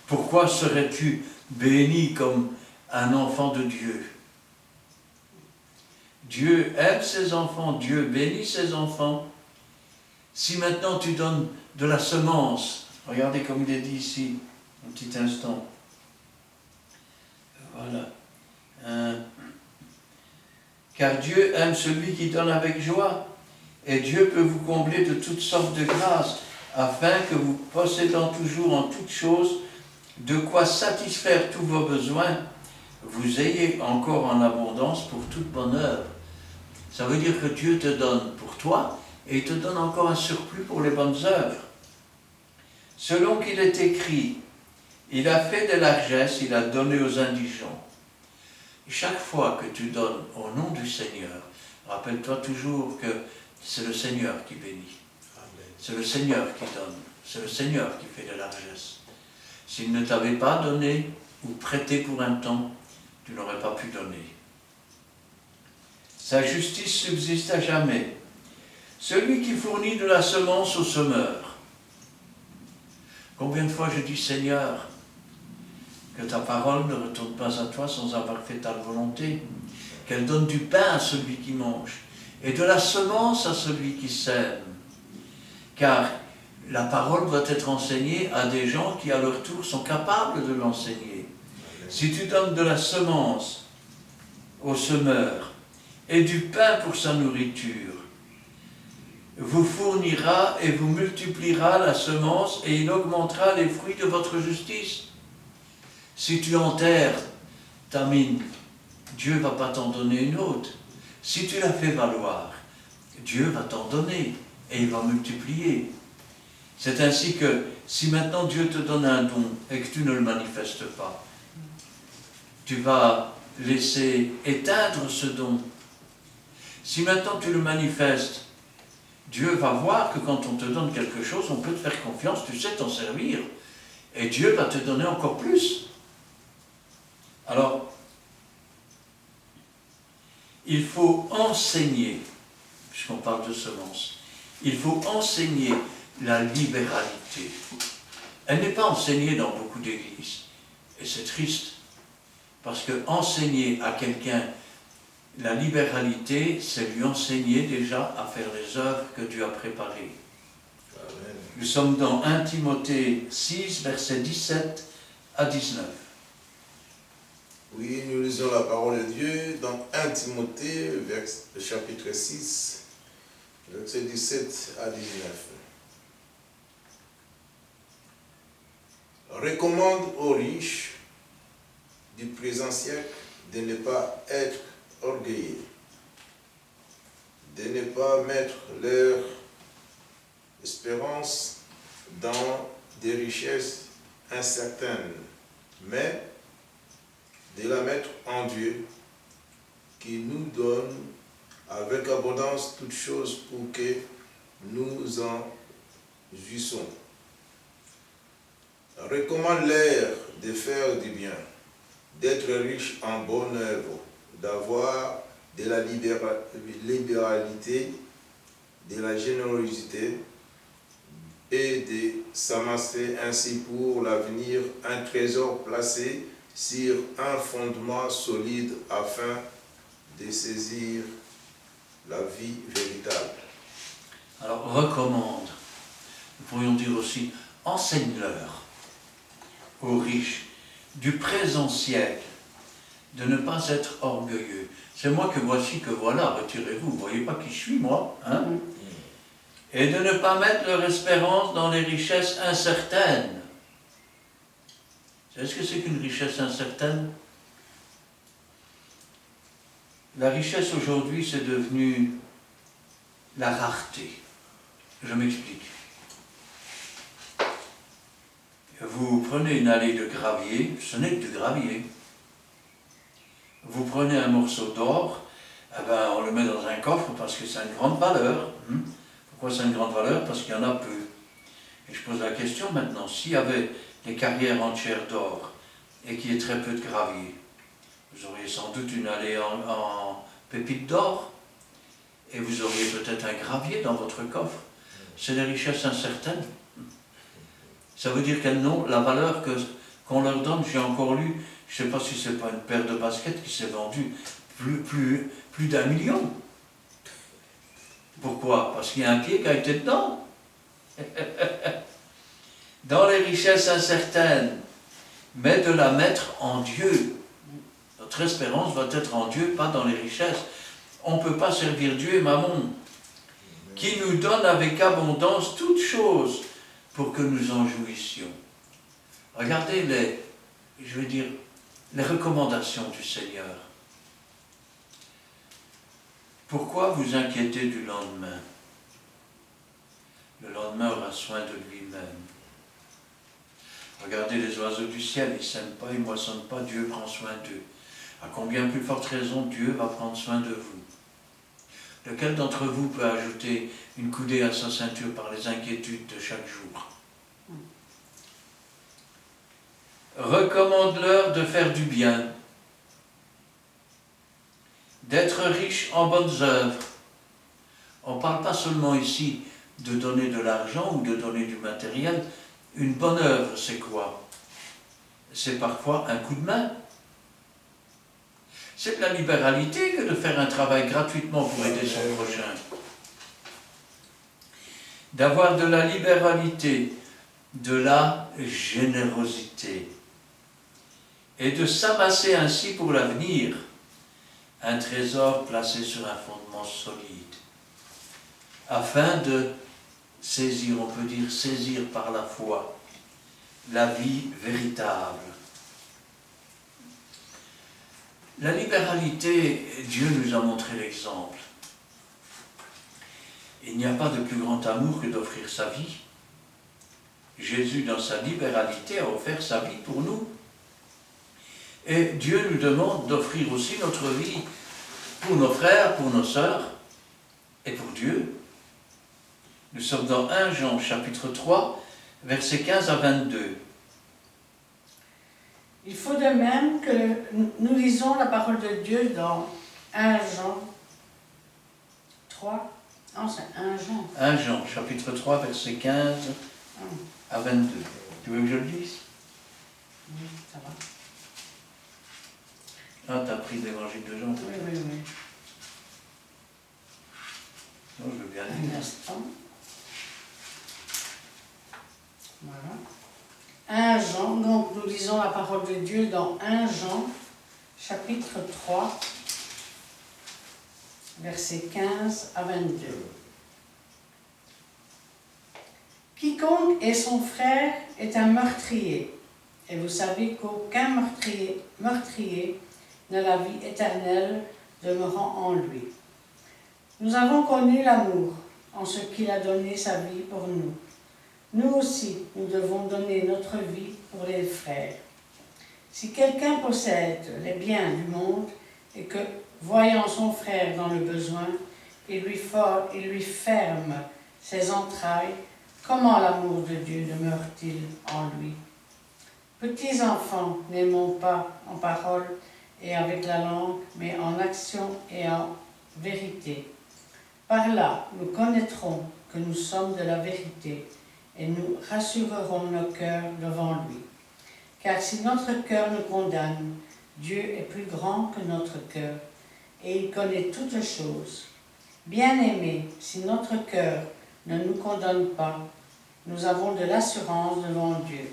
pourquoi serais-tu béni comme un enfant de Dieu? Dieu aime ses enfants, Dieu bénit ses enfants. Si maintenant tu donnes de la semence, regardez comme il est dit ici, un petit instant. Voilà. Car Dieu aime celui qui donne avec joie, et Dieu peut vous combler de toutes sortes de grâces, afin que vous, possédant toujours en toutes choses de quoi satisfaire tous vos besoins, vous ayez encore en abondance pour toute bonne œuvre. Ça veut dire que Dieu te donne pour toi, et il te donne encore un surplus pour les bonnes œuvres. Selon qu'il est écrit, il a fait des largesses, il a donné aux indigents. Et chaque fois que tu donnes au nom du Seigneur, rappelle-toi toujours que c'est le Seigneur qui bénit. C'est le Seigneur qui donne. C'est le Seigneur qui fait des largesses. S'il ne t'avait pas donné ou prêté pour un temps, tu n'aurais pas pu donner. Sa justice subsiste à jamais. Celui qui fournit de la semence au semeur. Combien de fois je dis, Seigneur, que ta parole ne retourne pas à toi sans avoir fait ta volonté, qu'elle donne du pain à celui qui mange, et de la semence à celui qui sème. Car la parole doit être enseignée à des gens qui, à leur tour, sont capables de l'enseigner. Si tu donnes de la semence au semeur et du pain pour sa nourriture, vous fournira et vous multipliera la semence et il augmentera les fruits de votre justice. Si tu enterres ta mine, Dieu ne va pas t'en donner une autre. Si tu la fais valoir, Dieu va t'en donner et il va multiplier. C'est ainsi que si maintenant Dieu te donne un don et que tu ne le manifestes pas, tu vas laisser éteindre ce don. Si maintenant tu le manifestes, Dieu va voir que quand on te donne quelque chose, on peut te faire confiance, tu sais t'en servir. Et Dieu va te donner encore plus. Alors, il faut enseigner, puisqu'on parle de semence, il faut enseigner la libéralité. Elle n'est pas enseignée dans beaucoup d'églises. Et c'est triste, parce que enseigner à quelqu'un la libéralité, c'est lui enseigner déjà à faire les œuvres que Dieu a préparées. Amen. Nous sommes dans 1 Timothée 6, versets 17 à 19. Oui, nous lisons la parole de Dieu dans 1 Timothée, chapitre 6, versets 17 à 19. Recommande aux riches du présent siècle de ne pas être orgueilleux, de ne pas mettre leur espérance dans des richesses incertaines, mais de la mettre en Dieu, qui nous donne avec abondance toutes choses pour que nous en jouissons. Recommande-leur de faire du bien, d'être riche en bonne œuvre, d'avoir de la libéralité, de la générosité et de s'amasser ainsi pour l'avenir un trésor placé sur un fondement solide afin de saisir la vie véritable. Alors, recommande. Nous pourrions dire aussi, enseigne-leur aux riches du présent siècle de ne pas être orgueilleux. C'est moi que voici, que voilà, retirez-vous. Vous ne voyez pas qui je suis, moi, hein? Et de ne pas mettre leur espérance dans les richesses incertaines. Vous savez ce que c'est qu'une richesse incertaine? La richesse aujourd'hui, c'est devenu la rareté. Je m'explique. Vous prenez une allée de gravier, ce n'est que du gravier. Vous prenez un morceau d'or, eh ben, on le met dans un coffre parce que ça a une grande valeur. Pourquoi ça a une grande valeur? Parce qu'il y en a peu. Et je pose la question maintenant, s'il y avait des carrières entières d'or et qu'il y ait très peu de gravier, vous auriez sans doute une allée en pépites d'or et vous auriez peut-être un gravier dans votre coffre. C'est des richesses incertaines. Ça veut dire qu'elles n'ont la valeur qu'on leur donne. J'ai encore lu, je ne sais pas si c'est pas une paire de baskets qui s'est vendue plus d'1 million. Pourquoi? Parce qu'il y a un pied qui a été dedans. Dans les richesses incertaines, mais de la mettre en Dieu. Notre espérance va être en Dieu, pas dans les richesses. On ne peut pas servir Dieu et Mammon, qui nous donne avec abondance toutes choses pour que nous en jouissions. Regardez les recommandations du Seigneur. Pourquoi vous inquiétez du lendemain? Le lendemain aura soin de lui-même. Regardez les oiseaux du ciel, ils ne sèment pas, ils ne moissonnent pas, Dieu prend soin d'eux. À combien plus forte raison Dieu va prendre soin de vous? Lequel d'entre vous peut ajouter une coudée à sa ceinture par les inquiétudes de chaque jour? Recommande-leur de faire du bien, d'être riche en bonnes œuvres. On ne parle pas seulement ici de donner de l'argent ou de donner du matériel. Une bonne œuvre, c'est quoi? C'est parfois un coup de main. C'est de la libéralité que de faire un travail gratuitement pour aider son prochain. D'avoir de la libéralité, de la générosité. Et de s'amasser ainsi pour l'avenir un trésor placé sur un fondement solide. Afin de saisir, on peut dire saisir par la foi, la vie véritable. La libéralité, Dieu nous a montré l'exemple. Il n'y a pas de plus grand amour que d'offrir sa vie. Jésus, dans sa libéralité, a offert sa vie pour nous. Et Dieu nous demande d'offrir aussi notre vie pour nos frères, pour nos sœurs et pour Dieu. Nous sommes dans 1 Jean, chapitre 3, versets 15 à 22. Il faut de même que nous lisons la parole de Dieu dans 1 Jean 3. Non, c'est 1 Jean. 1 Jean, chapitre 3, versets 15 à 22. Tu veux que je le lise? Oui, ça va. Ah, t'as pris l'évangile de Jean? Oui, oui, oui. Non, je veux bien Un lire. instant. Voilà. 1 Jean, donc nous lisons la parole de Dieu dans 1 Jean, chapitre 3, versets 15 à 22. Quiconque est son frère est un meurtrier, et vous savez qu'aucun meurtrier n'a la vie éternelle demeurant en lui. Nous avons connu l'amour en ce qu'il a donné sa vie pour nous. Nous aussi, nous devons donner notre vie pour les frères. Si quelqu'un possède les biens du monde et que, voyant son frère dans le besoin, il lui ferme ses entrailles, comment l'amour de Dieu demeure-t-il en lui? Petits enfants, n'aimons pas en parole et avec la langue, mais en action et en vérité. Par là, nous connaîtrons que nous sommes de la vérité et nous rassurerons nos cœurs devant lui. Car si notre cœur nous condamne, Dieu est plus grand que notre cœur et il connaît toutes choses. Bien-aimés, si notre cœur ne nous condamne pas, nous avons de l'assurance devant Dieu.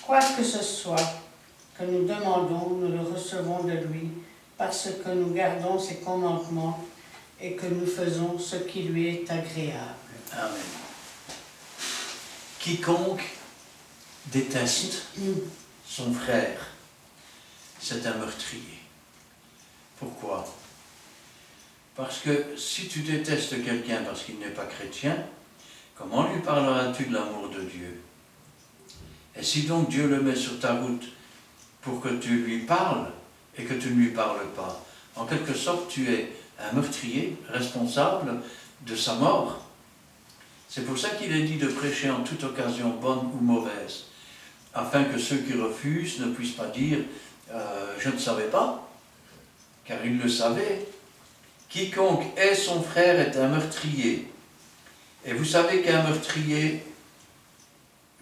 Quoi que ce soit que nous demandons, nous le recevons de lui parce que nous gardons ses commandements et que nous faisons ce qui lui est agréable. Amen. Quiconque déteste son frère, c'est un meurtrier. Pourquoi? Parce que si tu détestes quelqu'un parce qu'il n'est pas chrétien, comment lui parleras-tu de l'amour de Dieu? Et si donc Dieu le met sur ta route pour que tu lui parles et que tu ne lui parles pas, en quelque sorte tu es un meurtrier responsable de sa mort. C'est pour ça qu'il est dit de prêcher en toute occasion, bonne ou mauvaise, afin que ceux qui refusent ne puissent pas dire « je ne savais pas », car ils le savaient. Quiconque est son frère est un meurtrier. Et vous savez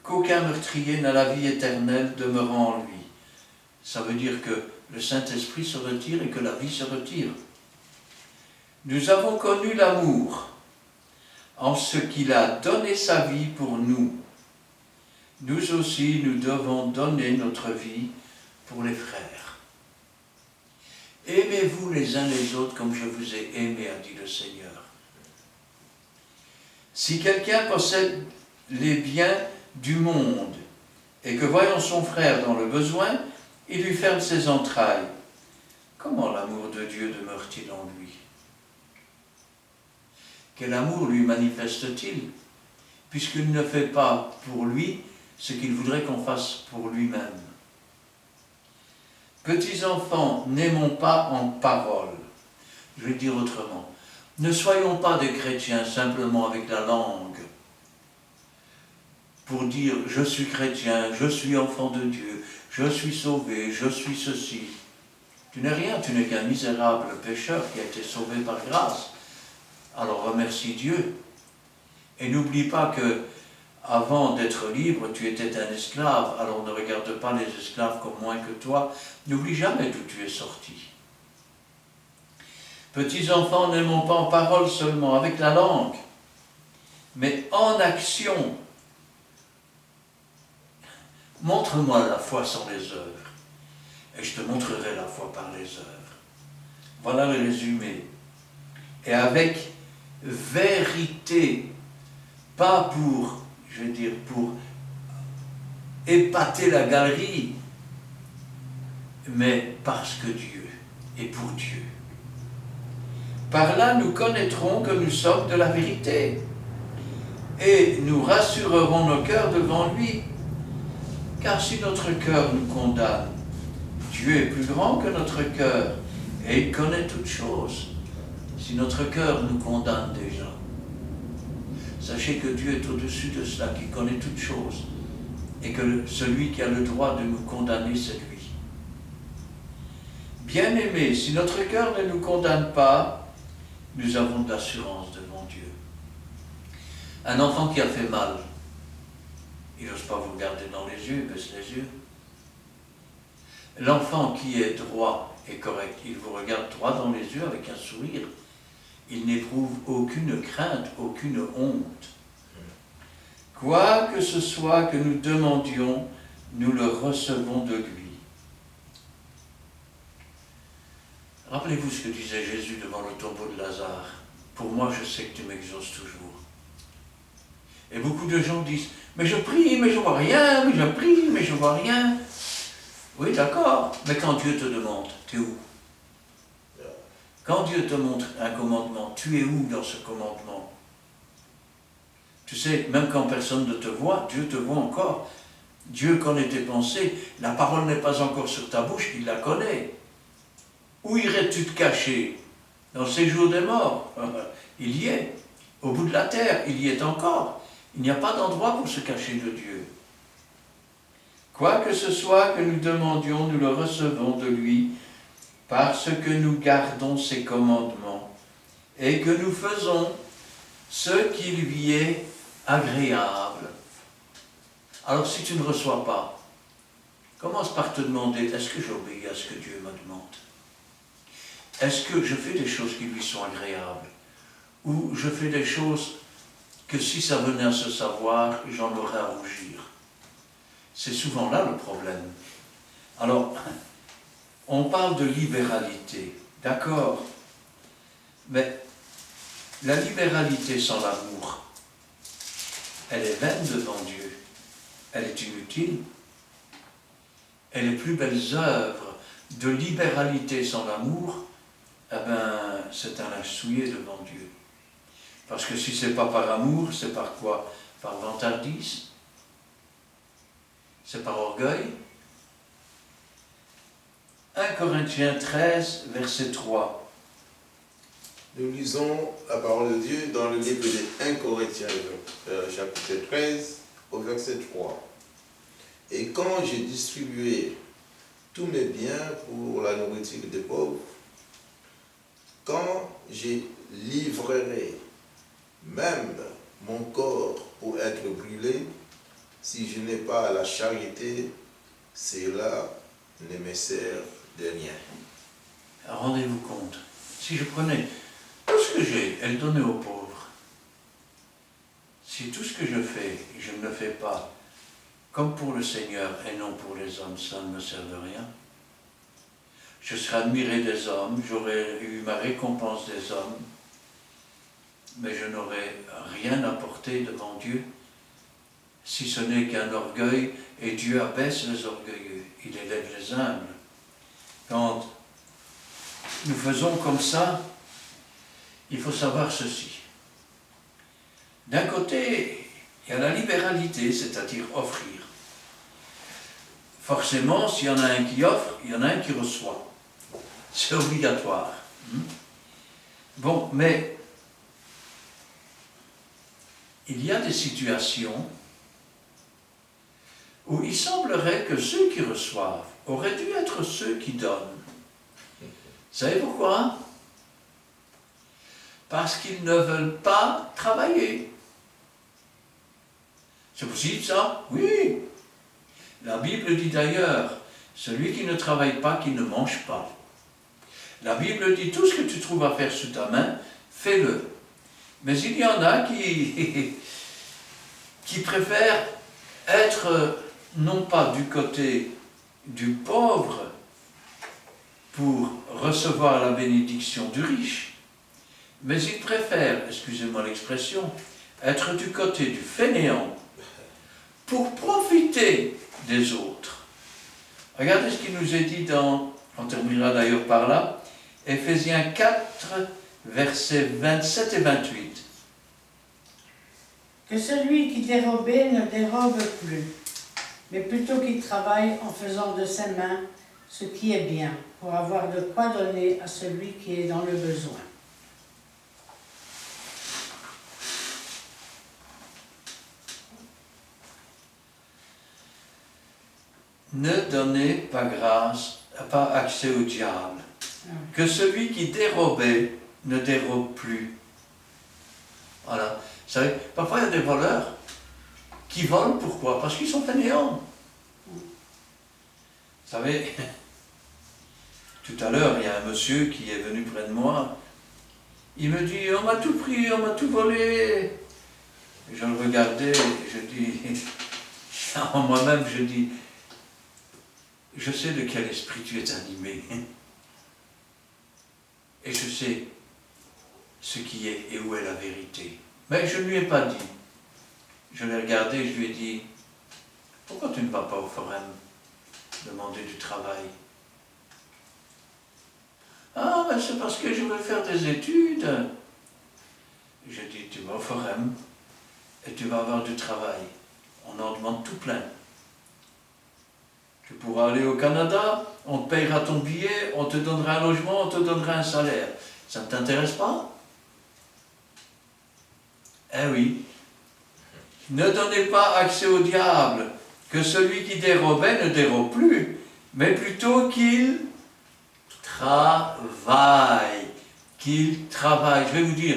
qu'aucun meurtrier n'a la vie éternelle demeurant en lui. Ça veut dire que le Saint-Esprit se retire et que la vie se retire. Nous avons connu l'amour en ce qu'il a donné sa vie pour nous. Nous aussi, nous devons donner notre vie pour les frères. Aimez-vous les uns les autres comme je vous ai aimé, a dit le Seigneur. Si quelqu'un possède les biens du monde et que voyant son frère dans le besoin, il lui ferme ses entrailles, comment l'amour de Dieu demeure-t-il en lui? Quel amour lui manifeste-t-il, puisqu'il ne fait pas pour lui ce qu'il voudrait qu'on fasse pour lui-même? Petits enfants, n'aimons pas en parole. Je vais dire autrement. Ne soyons pas des chrétiens simplement avec la langue, pour dire « je suis chrétien, je suis enfant de Dieu, je suis sauvé, je suis ceci ». Tu n'es rien, tu n'es qu'un misérable pécheur qui a été sauvé par grâce. Alors remercie Dieu. Et n'oublie pas que, avant d'être libre, tu étais un esclave. Alors ne regarde pas les esclaves comme moins que toi. N'oublie jamais d'où tu es sorti. Petits enfants, n'aimons pas en parole seulement, avec la langue, mais en action. Montre-moi la foi sans les œuvres, et je te montrerai la foi par les œuvres. Voilà le résumé. Et avec vérité, pas pour, je veux dire, pour épater la galerie, mais parce que Dieu est pour Dieu. Par là, nous connaîtrons que nous sommes de la vérité, et nous rassurerons nos cœurs devant lui. Car si notre cœur nous condamne, Dieu est plus grand que notre cœur, et il connaît toutes choses. Si notre cœur nous condamne déjà, sachez que Dieu est au-dessus de cela, qui connaît toutes choses, et que celui qui a le droit de nous condamner, c'est lui. Bien-aimés, si notre cœur ne nous condamne pas, nous avons de l'assurance devant Dieu. Un enfant qui a fait mal, il n'ose pas vous regarder dans les yeux, il baisse les yeux. L'enfant qui est droit et correct, il vous regarde droit dans les yeux avec un sourire. Il n'éprouve aucune crainte, aucune honte. Quoi que ce soit que nous demandions, nous le recevons de lui. Rappelez-vous ce que disait Jésus devant le tombeau de Lazare. Pour moi, je sais que tu m'exauces toujours. Et beaucoup de gens disent, mais je prie, mais je vois rien, mais je prie, mais je vois rien. Oui, d'accord, mais quand Dieu te demande, tu es où? Quand Dieu te montre un commandement, tu es où dans ce commandement? Tu sais, même quand personne ne te voit, Dieu te voit encore. Dieu connaît tes pensées, la parole n'est pas encore sur ta bouche, il la connaît. Où irais-tu te cacher? Dans le séjour des morts? Il y est. Au bout de la terre, il y est encore. Il n'y a pas d'endroit pour se cacher de Dieu. Quoi que ce soit que nous demandions, nous le recevons de lui, parce que nous gardons ses commandements, et que nous faisons ce qui lui est agréable. Alors si tu ne reçois pas, commence par te demander, est-ce que j'obéis à ce que Dieu me demande? Est-ce que je fais des choses qui lui sont agréables? Ou je fais des choses que si ça venait à se savoir, j'en aurais à rougir? C'est souvent là le problème. Alors, on parle de libéralité, d'accord, mais la libéralité sans l'amour, elle est vaine devant Dieu, elle est inutile. Et les plus belles œuvres de libéralité sans l'amour, eh ben, c'est un linge souillé devant Dieu. Parce que si c'est pas par amour, c'est par quoi? Par vantardise? C'est par orgueil? 1 Corinthiens 13, verset 3. Nous lisons la parole de Dieu dans le livre de 1 Corinthiens, chapitre 13, au verset 3. Et quand j'ai distribué tous mes biens pour la nourriture des pauvres, quand je livrerai même mon corps pour être brûlé, si je n'ai pas la charité, cela ne me sert de rien. Rendez-vous compte, si je prenais tout ce que j'ai et le donnais aux pauvres, si tout ce que je fais, je ne le fais pas comme pour le Seigneur et non pour les hommes, ça ne me sert de rien. Je serais admiré des hommes, j'aurais eu ma récompense des hommes, mais je n'aurais rien apporté devant Dieu, si ce n'est qu'un orgueil, et Dieu abaisse les orgueilleux, il élève les humbles. Quand nous faisons comme ça, il faut savoir ceci. D'un côté, il y a la libéralité, c'est-à-dire offrir. Forcément, s'il y en a un qui offre, il y en a un qui reçoit. C'est obligatoire. Bon, mais il y a des situations où il semblerait que ceux qui reçoivent auraient dû être ceux qui donnent. Vous savez pourquoi? Parce qu'ils ne veulent pas travailler. C'est possible ça? Oui. La Bible dit d'ailleurs, celui qui ne travaille pas, qui ne mange pas. La Bible dit, tout ce que tu trouves à faire sous ta main, fais-le. Mais il y en a qui préfèrent être non pas du côté du pauvre pour recevoir la bénédiction du riche, mais ils préfèrent, excusez-moi l'expression, être du côté du fainéant pour profiter des autres. Regardez ce qui nous est dit dans, on terminera d'ailleurs par là, Éphésiens 4, versets 27 et 28. Que celui qui dérobait ne dérobe plus, mais plutôt qu'il travaille en faisant de ses mains ce qui est bien, pour avoir de quoi donner à celui qui est dans le besoin. Ne donnez pas grâce, pas accès au diable. Que celui qui dérobait ne dérobe plus. Voilà. Vous savez, parfois il y a des voleurs qui volent, pourquoi? Parce qu'ils sont fainéants. Vous savez, Tout à l'heure, il y a un monsieur qui est venu près de moi. Il me dit, on m'a tout pris, on m'a tout volé. Et je le regardais et je dis, en moi-même, je dis, je sais de quel esprit tu es animé. Et je sais ce qui est et où est la vérité. Mais je ne lui ai pas dit. Je l'ai regardé et je lui ai dit, pourquoi tu ne vas pas au forum demander du travail? Ah, ben c'est parce que je veux faire des études. Je dis, tu vas au forum et tu vas avoir du travail. On en demande tout plein. Tu pourras aller au Canada, on te payera ton billet, on te donnera un logement, on te donnera un salaire. Ça ne t'intéresse pas? Eh oui. Ne donnez pas accès au diable, que celui qui dérobait ne dérobe plus, mais plutôt qu'il travaille. Qu'il travaille. Je vais vous dire,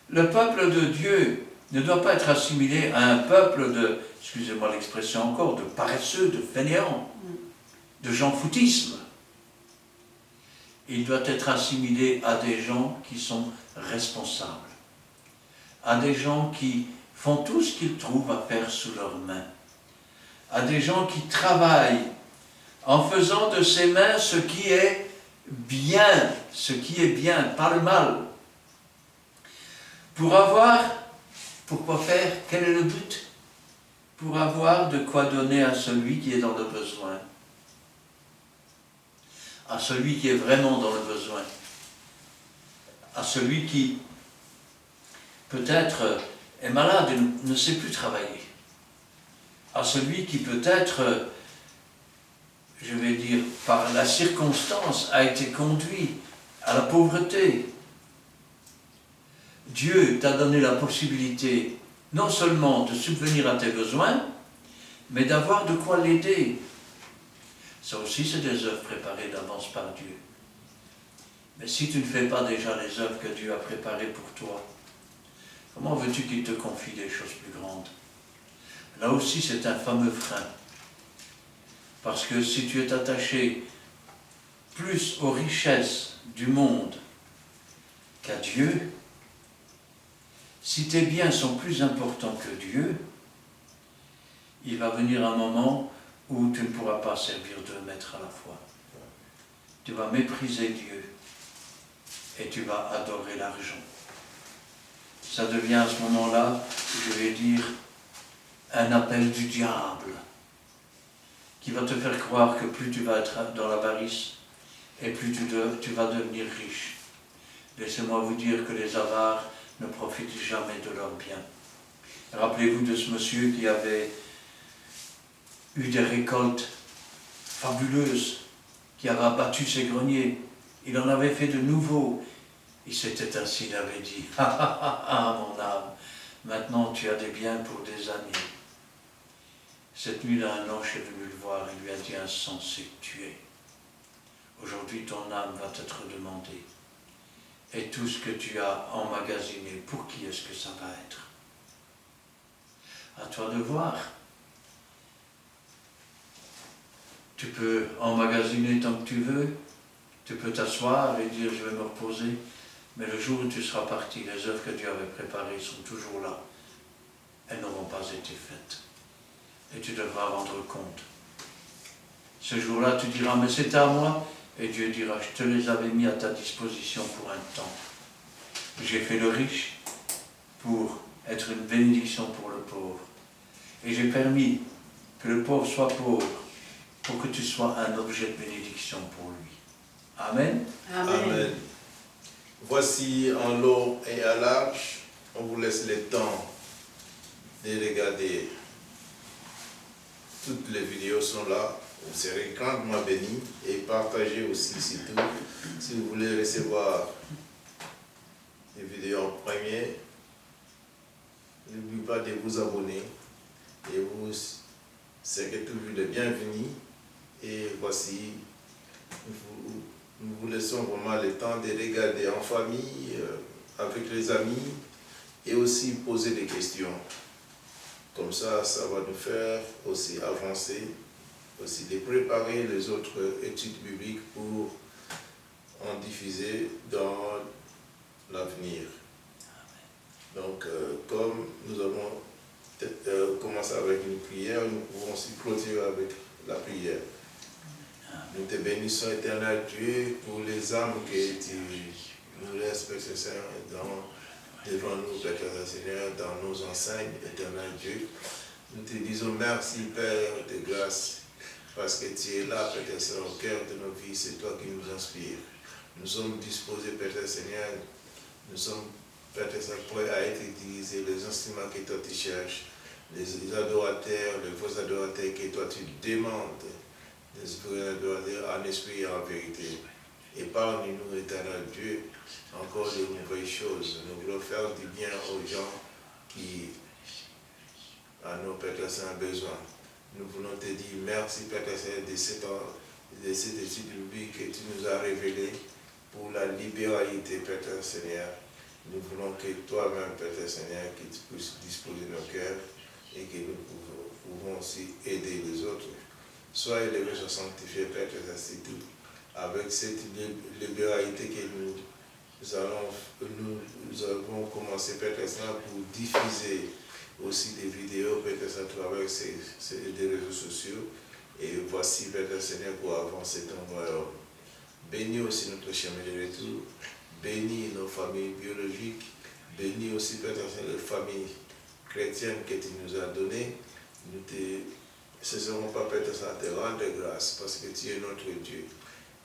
le peuple de Dieu ne doit pas être assimilé à un peuple de, excusez-moi l'expression encore, de paresseux, de fainéants, de gens foutisme. Il doit être assimilé à des gens qui sont responsables, à des gens qui font tout ce qu'ils trouvent à faire sous leurs mains, à des gens qui travaillent en faisant de ses mains ce qui est bien, pas le mal. Pourquoi faire? Quel est le but? Pour avoir de quoi donner à celui qui est dans le besoin, à celui qui est vraiment dans le besoin, à celui qui peut-être est malade et ne sait plus travailler, à celui qui peut-être, je vais dire, par la circonstance a été conduit à la pauvreté. Dieu t'a donné la possibilité non seulement de subvenir à tes besoins, mais d'avoir de quoi l'aider. Ça aussi, c'est des œuvres préparées d'avance par Dieu. Mais si tu ne fais pas déjà les œuvres que Dieu a préparées pour toi, comment veux-tu qu'il te confie des choses plus grandes? Là aussi, c'est un fameux frein. Parce que si tu es attaché plus aux richesses du monde qu'à Dieu, si tes biens sont plus importants que Dieu, il va venir un moment où tu ne pourras pas servir deux maîtres à la fois. Tu vas mépriser Dieu et tu vas adorer l'argent. Ça devient à ce moment-là, je vais dire, un appel du diable qui va te faire croire que plus tu vas être dans l'avarice et plus tu vas devenir riche. Laissez-moi vous dire que les avares ne profitent jamais de leurs biens. Rappelez-vous de ce monsieur qui avait eu des récoltes fabuleuses, qui avait abattu ses greniers. Il en avait fait de nouveaux. Il s'était assis, il avait dit, « Ah, mon âme, maintenant tu as des biens pour des années. » Cette nuit-là, un ange est venu le voir et lui a dit, « Insensé, tu es. Aujourd'hui, ton âme va t'être demandée. Et tout ce que tu as emmagasiné, pour qui est-ce que ça va être? À toi de voir. Tu peux emmagasiner tant que tu veux, tu peux t'asseoir et dire je vais me reposer, mais le jour où tu seras parti, les œuvres que Dieu avait préparées sont toujours là. Elles n'auront pas été faites. Et tu devras rendre compte. Ce jour-là, tu diras, mais c'était à moi. Et Dieu dira, je te les avais mis à ta disposition pour un temps. J'ai fait le riche pour être une bénédiction pour le pauvre. Et j'ai permis que le pauvre soit pauvre pour que tu sois un objet de bénédiction pour lui. Amen. Amen. Amen. Voici en long et à large, on vous laisse le temps de regarder. Toutes les vidéos sont là. Vous serez grandement bénis et partagez aussi surtout si vous voulez recevoir des vidéos en premier. N'oubliez pas de vous abonner et vous serez toujours les bienvenus. Et voici, nous vous laissons vraiment le temps de regarder en famille, avec les amis et aussi poser des questions. Comme ça, ça va nous faire aussi avancer, aussi de préparer les autres études bibliques pour en diffuser dans l'avenir. Donc, comme nous avons commencé avec une prière, nous pouvons aussi clôturer avec la prière. Nous te bénissons, éternel Dieu, pour les âmes que tu nous laisses, Père Seigneur, devant nous, Père Seigneur, dans nos enseignes, éternel Dieu. Nous te disons merci, Père de grâce, parce que tu es là, Père Seigneur, au cœur de nos vies, c'est toi qui nous inspires. Nous sommes disposés, Père Seigneur, nous sommes, Père Seigneur, prêts à être utilisés, les instruments que toi tu cherches, les adorateurs, les vrais adorateurs que toi tu demandes, les adorateurs en esprit et en vérité. Épargne-nous, éternel Dieu, encore de nouvelles choses. Nous voulons faire du bien aux gens qui en ont peut-être besoin. Nous voulons te dire merci, Père Seigneur, de cette étude biblique que tu nous as révélée pour la libéralité, Père Seigneur. Nous voulons que toi-même, Père Seigneur, que tu puisses disposer nos cœurs et que nous pouvons aussi aider les autres. Sois élevé, sois sanctifié, Père Seigneur, tout. Avec cette libéralité que nous avons commencé, Père Seigneur, pour diffuser aussi des vidéos, Père Seigneur, à travers des réseaux sociaux. Et voici, Père Seigneur, pour avancer ton royaume. Bénis aussi notre chemin de retour. Bénis nos familles biologiques. Bénis aussi, Père Seigneur, les familles chrétiennes que tu nous as données. Nous ne cesserons pas, Père Seigneur, à te rendre grâce parce que tu es notre Dieu.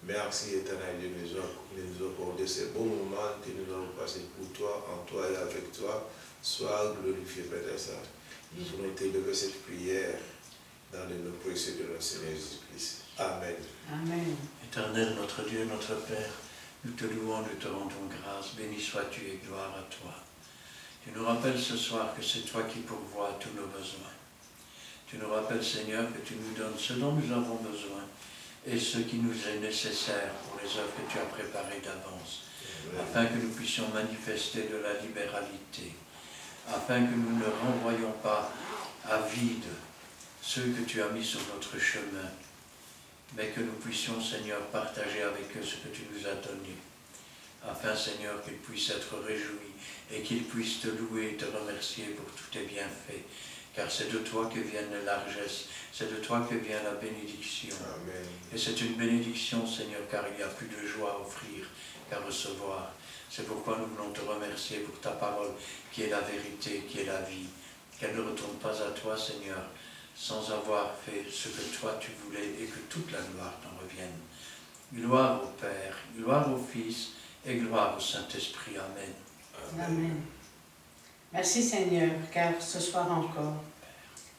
Merci, éternel Dieu, de nous accorder ces beaux moments que nous avons passés pour toi, en toi et avec toi. Sois glorifié, Père Seigneur. Nous voulons t'élever cette prière dans le nom précieux de notre Seigneur Jésus-Christ. Amen. Amen. Éternel, notre Dieu, notre Père, nous te louons, nous te rendons grâce. Béni sois-tu et gloire à toi. Tu nous rappelles ce soir que c'est toi qui pourvois à tous nos besoins. Tu nous rappelles, Seigneur, que tu nous donnes ce dont nous avons besoin et ce qui nous est nécessaire pour les œuvres que tu as préparées d'avance, afin que nous puissions manifester de la libéralité, afin que nous ne renvoyions pas à vide ceux que tu as mis sur notre chemin, mais que nous puissions, Seigneur, partager avec eux ce que tu nous as donné, afin, Seigneur, qu'ils puissent être réjouis et qu'ils puissent te louer et te remercier pour tous tes bienfaits, car c'est de toi que viennent les largesses, c'est de toi que vient la bénédiction. Amen. Et c'est une bénédiction, Seigneur, car il y a plus de joie à offrir qu'à recevoir. C'est pourquoi nous voulons te remercier pour ta parole, qui est la vérité, qui est la vie. Qu'elle ne retourne pas à toi, Seigneur, sans avoir fait ce que toi tu voulais et que toute la gloire t'en revienne. Gloire au Père, gloire au Fils et gloire au Saint-Esprit. Amen. Amen. Merci Seigneur, car ce soir encore,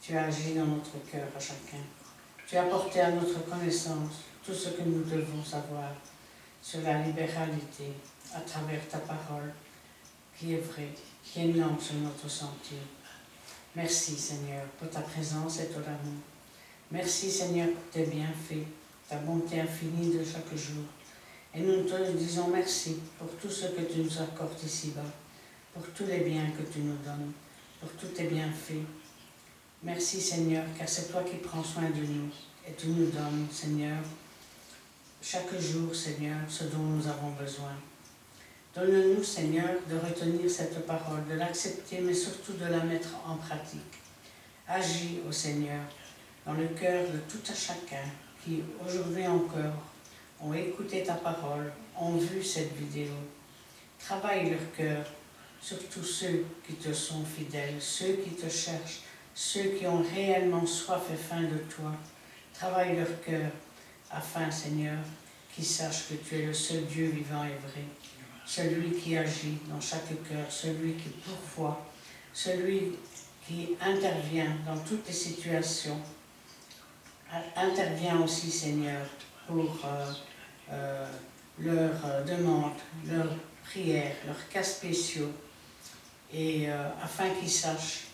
tu as agi dans notre cœur à chacun. Tu as porté à notre connaissance tout ce que nous devons savoir sur la libéralité à travers ta parole, qui est vraie, qui est une lampe sur notre sentier. Merci Seigneur pour ta présence et ton amour. Merci Seigneur pour tes bienfaits, ta bonté infinie de chaque jour. Et nous te disons merci pour tout ce que tu nous accordes ici-bas, pour tous les biens que tu nous donnes, pour tous tes bienfaits. Merci Seigneur, car c'est toi qui prends soin de nous et tu nous donnes, Seigneur, chaque jour, Seigneur, ce dont nous avons besoin. Donne-nous, Seigneur, de retenir cette parole, de l'accepter, mais surtout de la mettre en pratique. Agis, ô Seigneur, dans le cœur de tout un chacun qui, aujourd'hui encore, ont écouté ta parole, ont vu cette vidéo. Travaille leur cœur, surtout ceux qui te sont fidèles, ceux qui te cherchent, ceux qui ont réellement soif et faim de toi. Travaille leur cœur, afin, Seigneur, qu'ils sachent que tu es le seul Dieu vivant et vrai, celui qui agit dans chaque cœur, celui qui pourvoit, celui qui intervient dans toutes les situations. Intervient aussi, Seigneur, pour leurs demandes, leurs prières, leurs cas spéciaux, et afin qu'ils sachent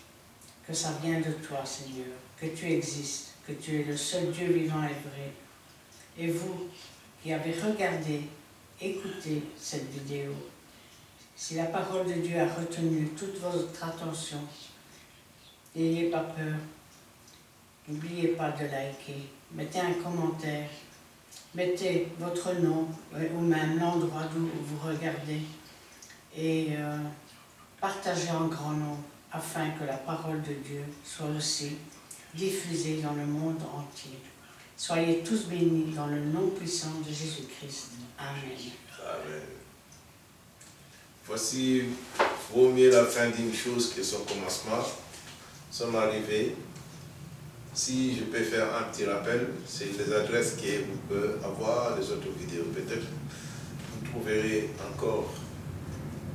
que ça vient de toi, Seigneur, que tu existes, que tu es le seul Dieu vivant et vrai. Et vous qui avez regardé, écouté cette vidéo, si la parole de Dieu a retenu toute votre attention, n'ayez pas peur, n'oubliez pas de liker, mettez un commentaire Mettez votre nom au même endroit d'où vous regardez et partagez en grand nombre afin que la parole de Dieu soit aussi diffusée dans le monde entier. Soyez tous bénis dans le nom puissant de Jésus-Christ. Amen. Amen. Voici, vaut mieux la fin d'une chose que son commencement. Nous sommes arrivés. Si je peux faire un petit rappel, c'est les adresses que vous pouvez avoir, les autres vidéos. Peut-être vous trouverez encore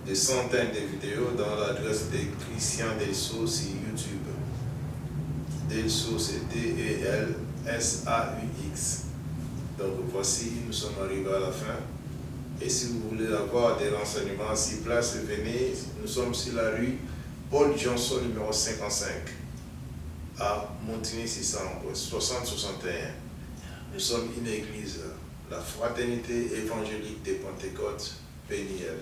des centaines de vidéos dans l'adresse de Christian Delso sur YouTube. Delso, c'est D-E-L-S-A-U-X. Donc voici, nous sommes arrivés à la fin. Et si vous voulez avoir des renseignements sur place, venez. Nous sommes sur la rue Paul Johnson, numéro 55, à Montigny-600, 60-61. Nous sommes une église, la Fraternité évangélique des Pentecôtes, Péniel.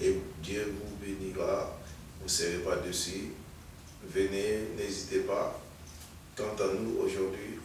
Et Dieu vous bénira, vous ne serez pas dessus. Venez, n'hésitez pas. Quant à nous, aujourd'hui,